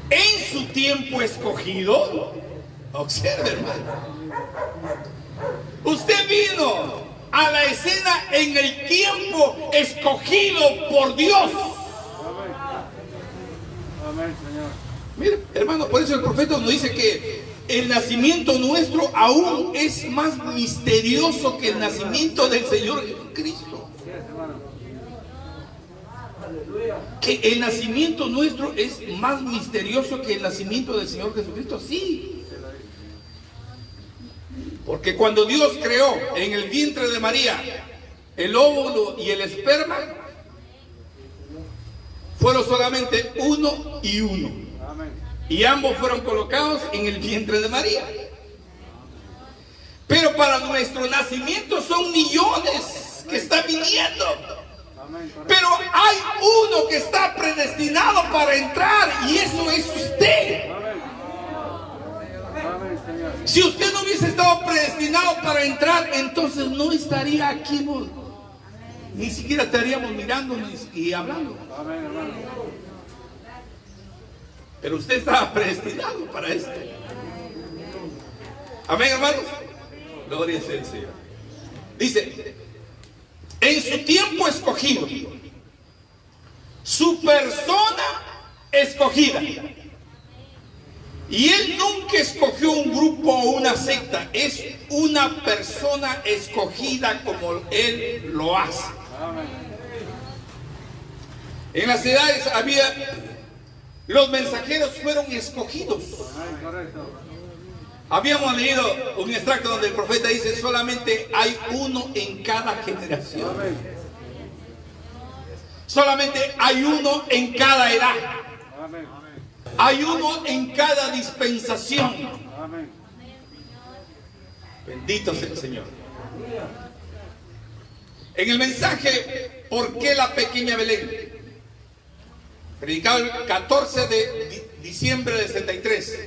En su tiempo escogido, observe, hermano, usted vino a la escena en el tiempo escogido por Dios. Amén, Señor. Mire, hermano, por eso el profeta nos dice que el nacimiento nuestro aún es más misterioso que el nacimiento del Señor Jesucristo. Que el nacimiento nuestro es más misterioso que el nacimiento del Señor Jesucristo. Sí. Porque cuando Dios creó en el vientre de María el óvulo y el esperma, fueron solamente uno y uno. Y ambos fueron colocados en el vientre de María. Pero para nuestro nacimiento son millones que están viniendo. Pero hay uno que está predestinado para entrar, y eso es usted. Si usted no hubiese estado predestinado para entrar, entonces no estaría aquí, ni siquiera estaríamos mirándonos y hablando. Pero usted estaba predestinado para esto. Amén, hermanos. Gloria sea el Señor. Dice: en su tiempo escogido, su persona escogida. Y Él nunca escogió un grupo o una secta, es una persona escogida como Él lo hace. En las edades los mensajeros fueron escogidos. Habíamos leído un extracto donde el profeta dice: solamente hay uno en cada generación. Solamente hay uno en cada edad. Hay uno en cada dispensación. Bendito sea el Señor. En el mensaje ¿por qué la pequeña Belén?, predicado el 14 de diciembre del 63,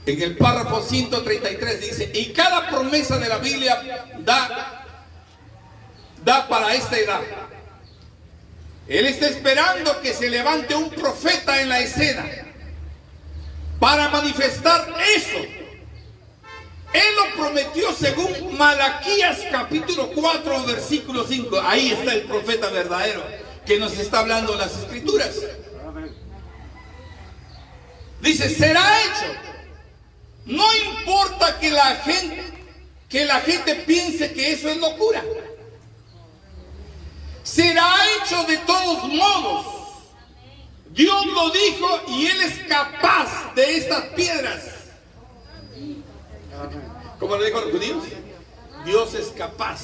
en el párrafo 133 dice: y cada promesa de la Biblia da para esta edad. Él está esperando que se levante un profeta en la escena para manifestar eso. Él lo prometió según Malaquías capítulo 4 versículo 5. Ahí está el profeta verdadero que nos está hablando en las escrituras. Dice: será hecho. No importa que la gente piense que eso es locura. Será hecho de todos modos. Dios lo dijo y Él es capaz de estas piedras. ¿Cómo le dijo a los judíos? Dios es capaz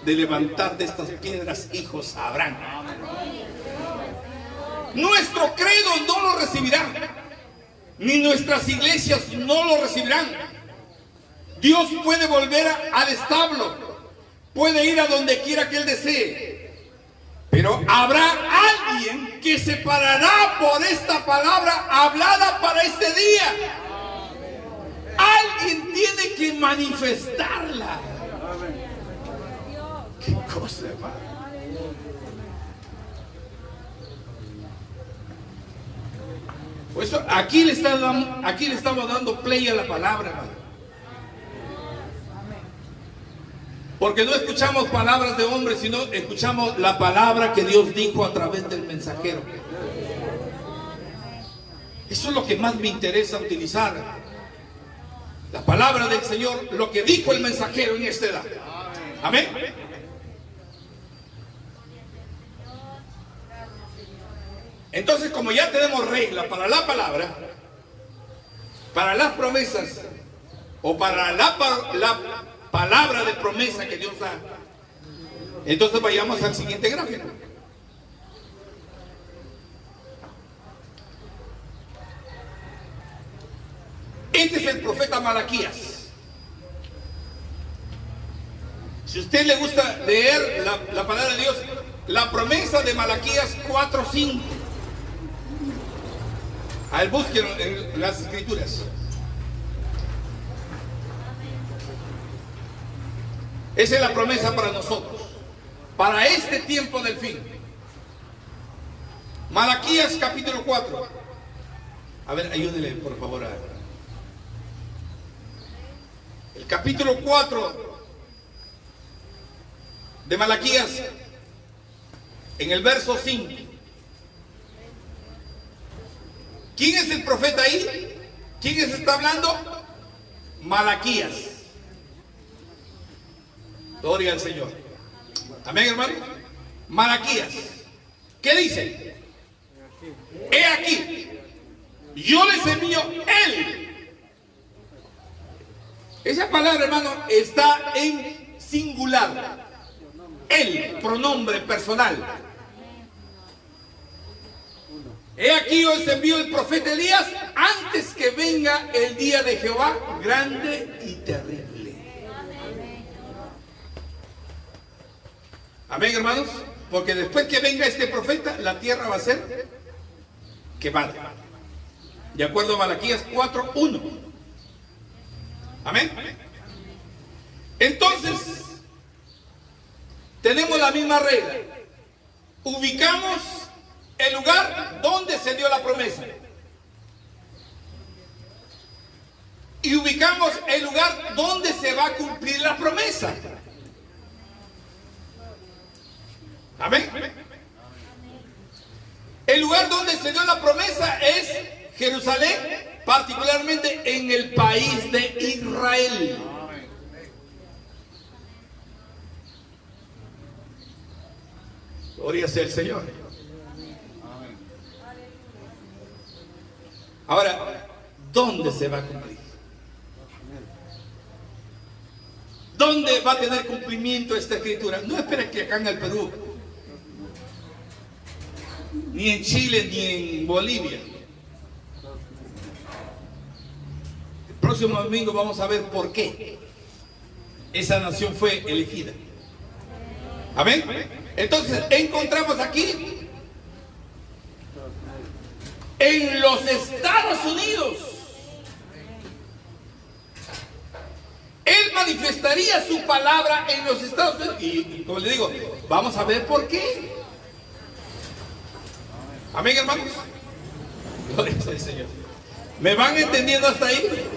de levantar de estas piedras hijos a Abraham. Nuestro credo no lo recibirá, ni nuestras iglesias no lo recibirán. Dios puede volver al establo, puede ir a donde quiera que Él desee. Pero habrá alguien que se parará por esta palabra hablada para este día. Alguien tiene que manifestarla. Qué cosa, hermano. Por eso aquí le estamos dando play a la palabra, hermano. Porque no escuchamos palabras de hombres, sino escuchamos la palabra que Dios dijo a través del mensajero. Eso es lo que más me interesa utilizar. La palabra del Señor, lo que dijo el mensajero en esta edad. Amén. Entonces, como ya tenemos regla para la palabra, para las promesas, o para la palabra de promesa que Dios da, entonces vayamos al siguiente gráfico. Este es el profeta Malaquías. Si a usted le gusta leer la palabra de Dios, la promesa de Malaquías 4:5. Al busquen en las escrituras. Esa es la promesa para nosotros, para este tiempo del fin. Malaquías capítulo 4. A ver, ayúdenle por favor a... El capítulo 4 de Malaquías, en el verso 5. ¿Quién es el profeta ahí? ¿Quién está hablando? Malaquías. Gloria al Señor. Amén, hermano. Malaquías. ¿Qué dice? He aquí, yo les envío él. Esa palabra, hermano, está en singular. Él, pronombre personal. He aquí yo les envío el profeta Elías antes que venga el día de Jehová grande y terrible. Amén, hermanos. Porque después que venga este profeta, la tierra va a ser quemada. De acuerdo a Malaquías 4:1. Amén. Entonces, tenemos la misma regla. Ubicamos el lugar donde se dio la promesa. Y ubicamos el lugar donde se va a cumplir la promesa. Amén. El lugar donde se dio la promesa es Jerusalén, particularmente en el país de Israel. Gloria sea el Señor. Ahora, ¿dónde se va a cumplir? ¿Dónde va a tener cumplimiento esta escritura? No espera que acá en el Perú, ni en Chile, ni en Bolivia. El próximo domingo vamos a ver por qué esa nación fue elegida. Amén. Entonces encontramos aquí en los Estados Unidos. Él manifestaría su palabra en los Estados Unidos. Y como le digo, vamos a ver por qué. Amén, hermanos. Gloria al Señor. ¿Me van entendiendo hasta ahí?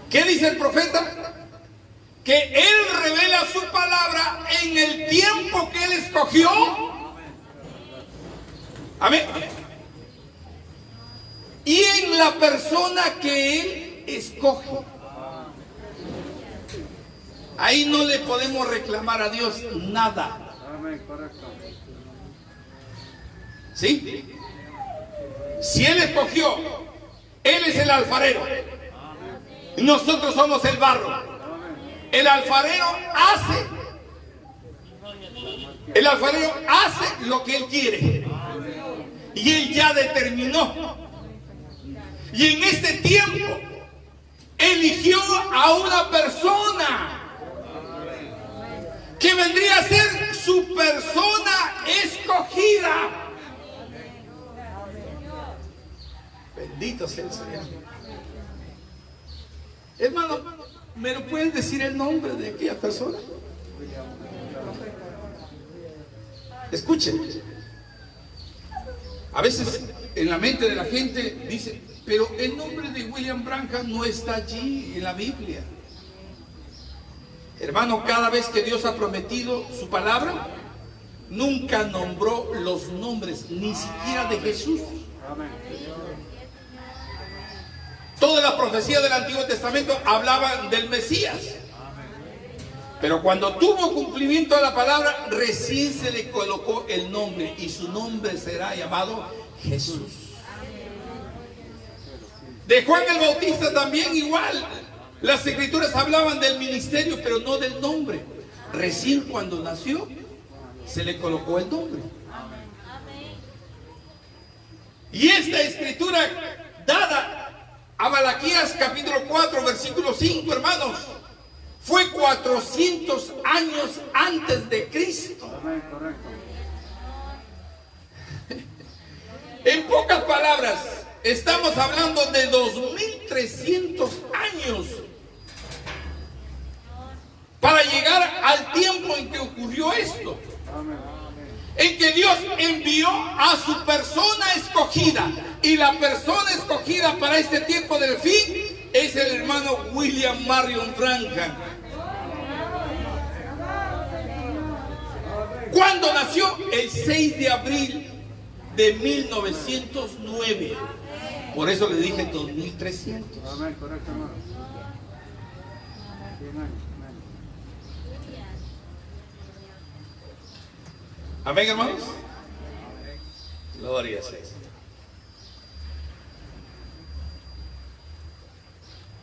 ¿Qué dice el profeta? Que Él revela su palabra en el tiempo que Él escogió. Amén. Y en la persona que Él escoge. Ahí no le podemos reclamar a Dios nada. Amén, correcto. ¿Sí? Si Él escogió, Él es el alfarero. Nosotros somos el barro. El alfarero hace lo que Él quiere. Y Él ya determinó. Y en este tiempo eligió a una persona que vendría a ser su persona escogida. Bendito sea el Señor. Hermano, ¿me lo pueden decir el nombre de aquella persona? Escuchen. A veces en la mente de la gente dice, pero el nombre de William Branham no está allí en la Biblia. Hermano, cada vez que Dios ha prometido su palabra, nunca nombró los nombres, ni siquiera de Jesús. Todas las profecías del Antiguo Testamento hablaban del Mesías. Pero cuando tuvo cumplimiento de la palabra, recién se le colocó el nombre, y su nombre será llamado Jesús. De Juan el Bautista también igual. Las escrituras hablaban del ministerio, pero no del nombre. Recién cuando nació, se le colocó el nombre. Y esta escritura dada a Malaquías capítulo 4, versículo 5, hermanos, fue 400 años antes de Cristo. Amén, correcto. En pocas palabras, estamos hablando de 2300 años para llegar al tiempo en que ocurrió esto. Amén. En que Dios envió a su persona escogida. Y la persona escogida para este tiempo del fin es el hermano William Marion Branham. ¿Cuándo nació? El 6 de abril de 1909. Por eso le dije 2300. Amén, correcto, hermano. 100 años, amén. Amén, hermanos. Gloria a Dios.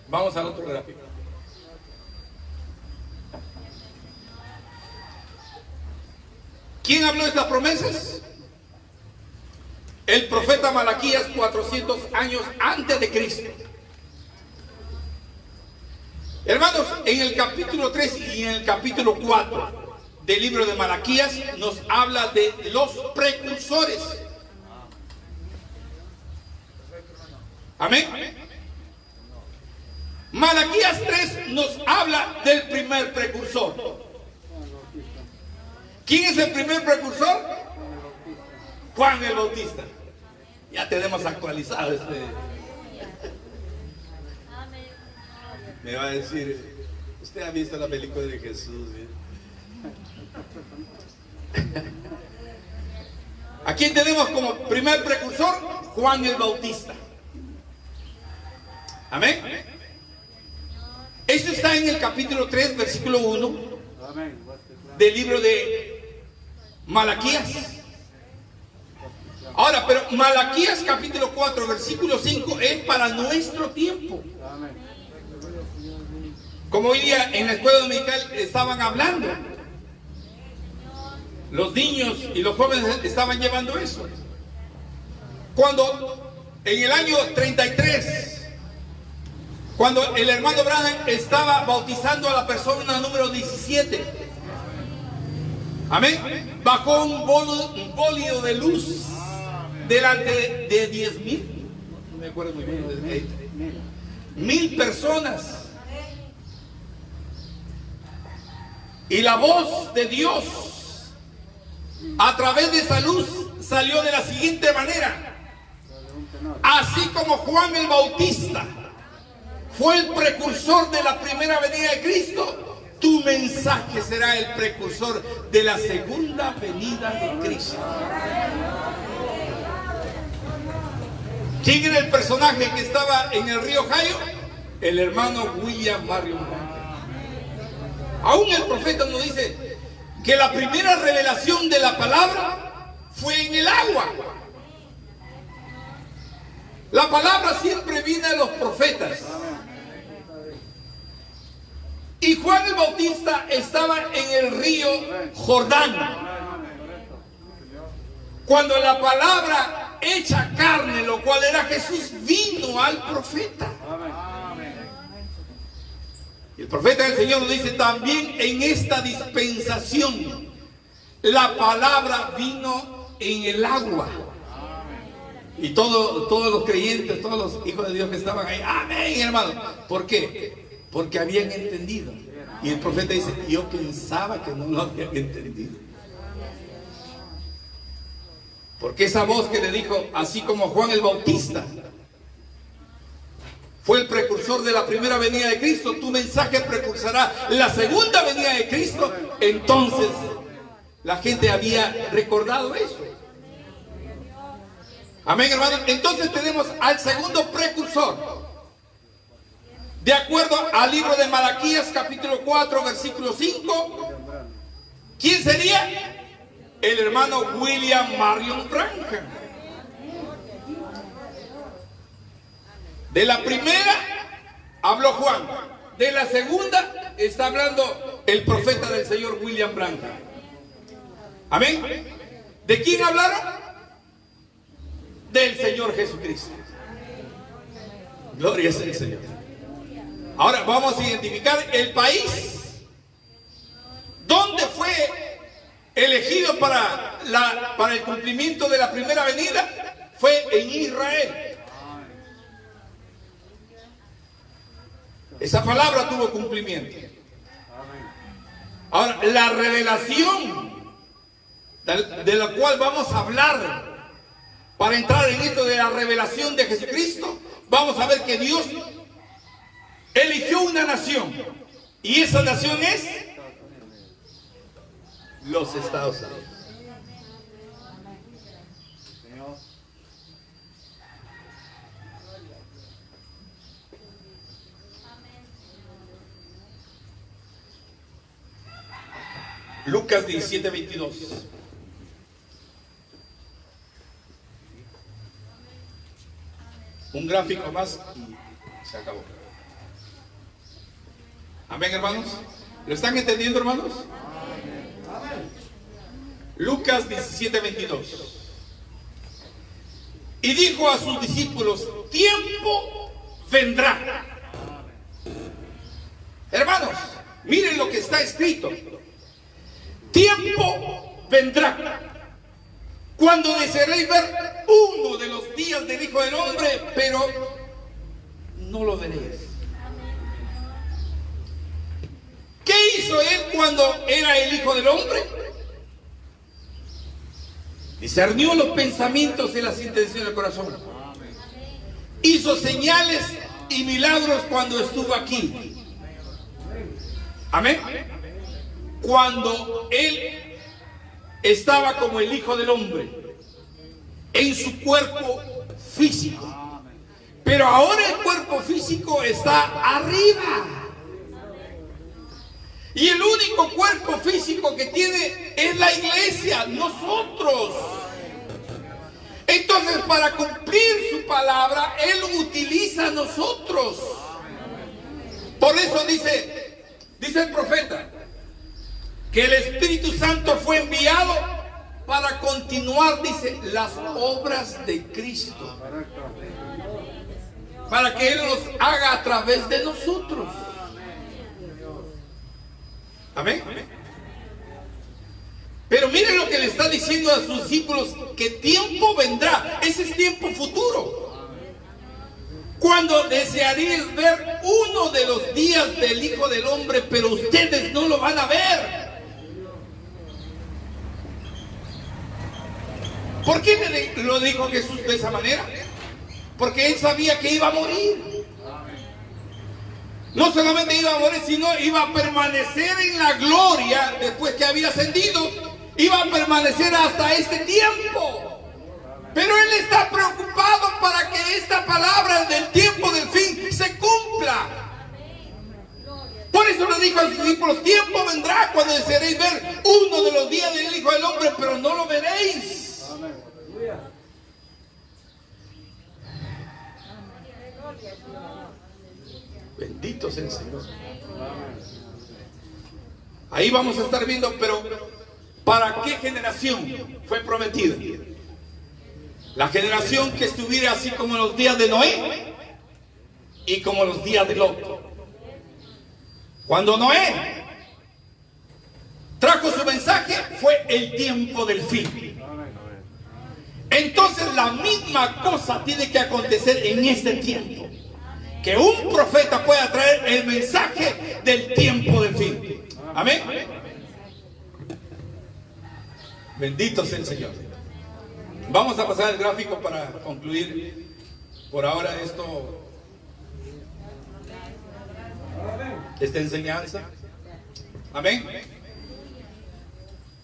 Vamos al otro gráfico. ¿Quién habló de estas promesas? El profeta Malaquías, 400 años antes de Cristo. Hermanos, en el capítulo 3 y en el capítulo 4 del libro de Malaquías nos habla de los precursores. Amén. Malaquías 3 nos habla del primer precursor. ¿Quién es el primer precursor? Juan el Bautista. Ya tenemos actualizado este. Me va a decir, usted ha visto la película de Jesús, ¿eh? ¿A quién tenemos como primer precursor? Juan el Bautista. Amén. Esto está en el capítulo 3, versículo 1 del libro de Malaquías. Ahora, pero Malaquías capítulo 4, versículo 5 es para nuestro tiempo. Como hoy día en la escuela dominical estaban hablando, los niños y los jóvenes estaban llevando eso. Cuando en el año 33, cuando el hermano Branham estaba bautizando a la persona número 17, amén, bajó un bólido de luz delante de 10,000, no me acuerdo muy bien, 1,000 personas. Y la voz de Dios a través de esa luz salió de la siguiente manera: así como Juan el Bautista fue el precursor de la primera venida de Cristo, tu mensaje será el precursor de la segunda venida de Cristo. ¿Quién era el personaje que estaba en el río Ohio? El hermano William Marion Branham. Aún el profeta nos dice que la primera revelación de la palabra fue en el agua. La palabra siempre viene de los profetas. Y Juan el Bautista estaba en el río Jordán. Cuando la palabra hecha carne, lo cual era Jesús, vino al profeta. Y el profeta del Señor nos dice: también en esta dispensación la palabra vino en el agua. Y todos los creyentes, todos los hijos de Dios que estaban ahí, amén, hermano. ¿Por qué? Porque habían entendido. Y el profeta dice: yo pensaba que no lo habían entendido. Porque esa voz que le dijo, así como Juan el Bautista fue el precursor de la primera venida de Cristo, tu mensaje precursará la segunda venida de Cristo. Entonces la gente había recordado eso. Amén, hermano. Entonces tenemos al segundo precursor. De acuerdo al libro de Malaquías, capítulo 4, versículo 5. ¿Quién sería? El hermano William Marion Branham. De la primera habló Juan. De la segunda está hablando el profeta del Señor, William Branham. Amén. ¿De quién hablaron? Del Señor Jesucristo. Gloria es el Señor. Ahora vamos a identificar el país donde fue elegido para el cumplimiento de la primera venida. Fue en Israel. Esa palabra tuvo cumplimiento. Ahora, la revelación de la cual vamos a hablar, para entrar en esto de la revelación de Jesucristo, vamos a ver que Dios eligió una nación. Y esa nación es los Estados Unidos. Lucas 17:22. Un gráfico más y se acabó. Amén, hermanos. ¿Lo están entendiendo, hermanos? Lucas 17:22. Y dijo a sus discípulos: tiempo vendrá. Hermanos, miren lo que está escrito. Tiempo vendrá cuando desearéis ver uno de los días del Hijo del Hombre, pero no lo veréis. ¿Qué hizo él cuando era el Hijo del Hombre? Discernió los pensamientos y las intenciones del corazón. Hizo señales y milagros cuando estuvo aquí. Amén. Cuando él estaba como el Hijo del Hombre en su cuerpo físico. Pero ahora el cuerpo físico está arriba. Y el único cuerpo físico que tiene es la iglesia, nosotros. Entonces, para cumplir su palabra, Él utiliza a nosotros. Por eso dice el profeta, que el Espíritu Santo fue enviado para continuar, dice, las obras de Cristo. Para que Él los haga a través de nosotros. Amén. Pero miren lo que le está diciendo a sus discípulos, que tiempo vendrá. Ese es tiempo futuro. Cuando desearéis ver uno de los días del Hijo del Hombre, pero ustedes no lo van a ver. ¿Por qué lo dijo Jesús de esa manera? Porque Él sabía que iba a morir. No solamente iba a morir, sino iba a permanecer en la gloria después que había ascendido. Iba a permanecer hasta este tiempo. Pero Él está preocupado para que esta palabra del tiempo del fin se cumpla. Por eso le dijo a sus discípulos: tiempo vendrá cuando desearéis ver uno de los días del Hijo del Hombre, pero no lo veréis. Bendito sea el Señor. Ahí vamos a estar viendo, pero ¿para qué generación fue prometida? La generación que estuviera así como en los días de Noé y como los días de Lot. Cuando Noé trajo su mensaje, fue el tiempo del fin. Entonces la misma cosa tiene que acontecer en este tiempo. Que un profeta pueda traer el mensaje del tiempo del fin. Amén. Bendito sea el Señor. Vamos a pasar el gráfico para concluir por ahora esta enseñanza. Amén.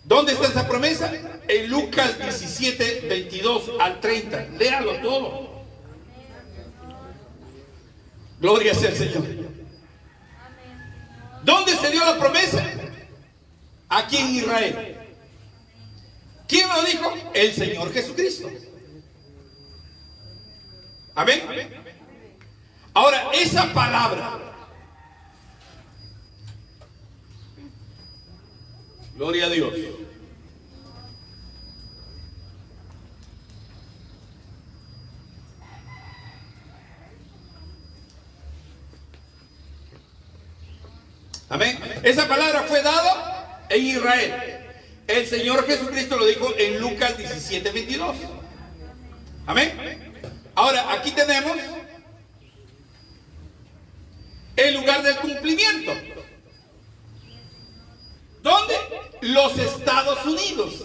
¿Dónde está esa promesa? En Lucas 17, 22 al 30. Léalo todo. Gloria sea el Señor. ¿Dónde se dio la promesa? Aquí en Israel. ¿Quién lo dijo? El Señor Jesucristo. Amén. Ahora, esa palabra, gloria a Dios, amén. Esa palabra fue dada en Israel. El Señor Jesucristo lo dijo en Lucas 17, 22. Amén. Ahora, aquí tenemos el lugar del cumplimiento. ¿Dónde? Los Estados Unidos.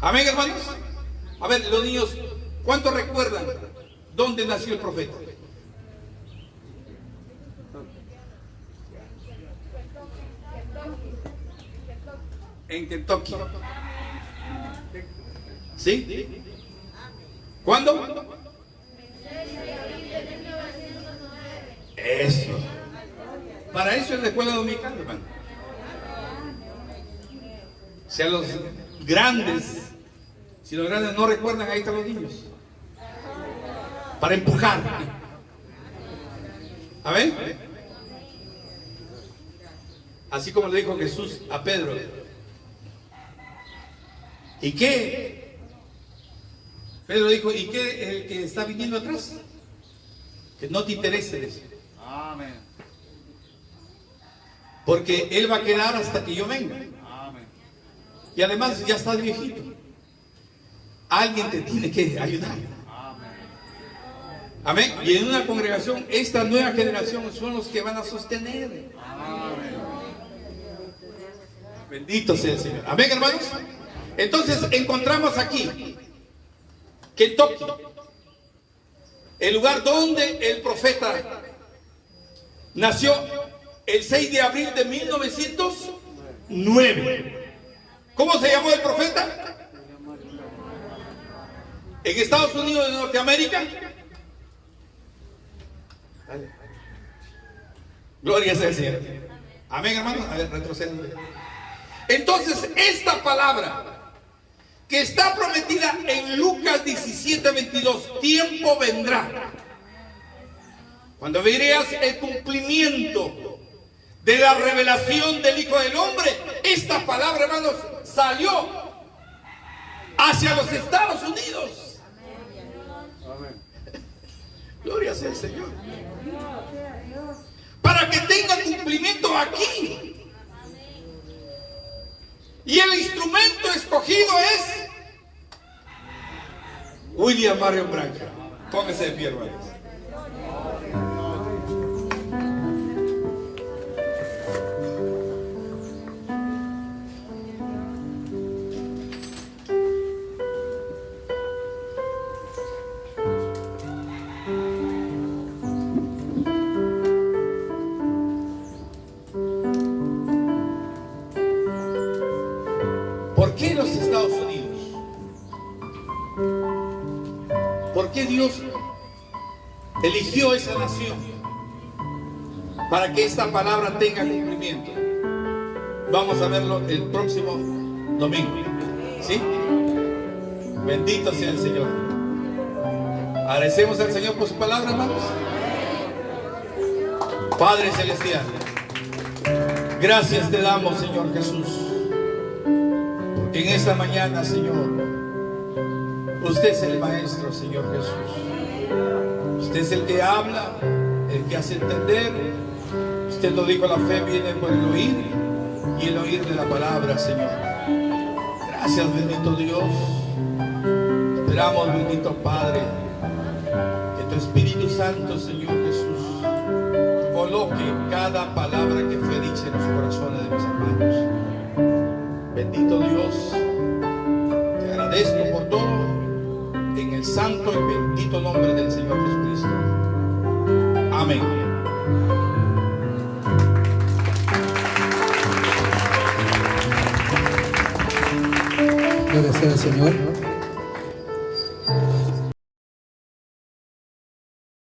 Amén, hermanos. A ver, los niños, ¿cuántos recuerdan dónde nació el profeta? En Kentucky. ¿Sí? ¿Cuándo? Eso. Para eso es la escuela dominical, hermano. Si a los grandes, si los grandes no recuerdan, ahí están los niños. Para empujar. ¿Amén? Así como le dijo Jesús a Pedro. ¿Y qué? Pedro dijo, ¿y qué el que está viniendo atrás? Que no te interese eso. Amén. Porque él va a quedar hasta que yo venga. Amén. Y además ya está viejito. Alguien te tiene que ayudar. Amén. Y en una congregación, esta nueva generación son los que van a sostener. Amén. Bendito sea el Señor. Amén, hermanos. Entonces encontramos aquí Kentucky, el lugar donde el profeta nació el 6 de abril de 1909. ¿Cómo se llamó el profeta? En Estados Unidos de Norteamérica. Gloria sea al Señor. Amén, hermanos. A ver, retroceden. Entonces, esta palabra que está prometida en Lucas 17, 22, tiempo vendrá cuando verías el cumplimiento de la revelación del Hijo del Hombre. Esta palabra, hermanos, salió hacia los Estados Unidos. Amén. Gloria sea al Señor. Para que tenga cumplimiento aquí. Y el instrumento escogido es William Marion Branham. Póngase de pie, hermanos. ¿Por qué los Estados Unidos? ¿Por qué Dios eligió esa nación para que esta palabra tenga cumplimiento? Vamos a verlo el próximo domingo. ¿Sí? Bendito sea el Señor. Agradecemos al Señor por su palabra, hermanos. Padre Celestial, gracias te damos, Señor Jesús. En esta mañana, Señor, usted es el Maestro, Señor Jesús. Usted es el que habla, el que hace entender. Usted lo dijo, la fe viene por el oír y el oír de la palabra, Señor. Gracias, bendito Dios. Esperamos, bendito Padre, que tu Espíritu Santo, Señor Jesús, coloque cada palabra que fue dicha en los corazones de mis hermanos. Bendito Dios, te agradezco por todo, en el santo y bendito nombre del Señor Jesucristo. Amén. Gloria sea al Señor.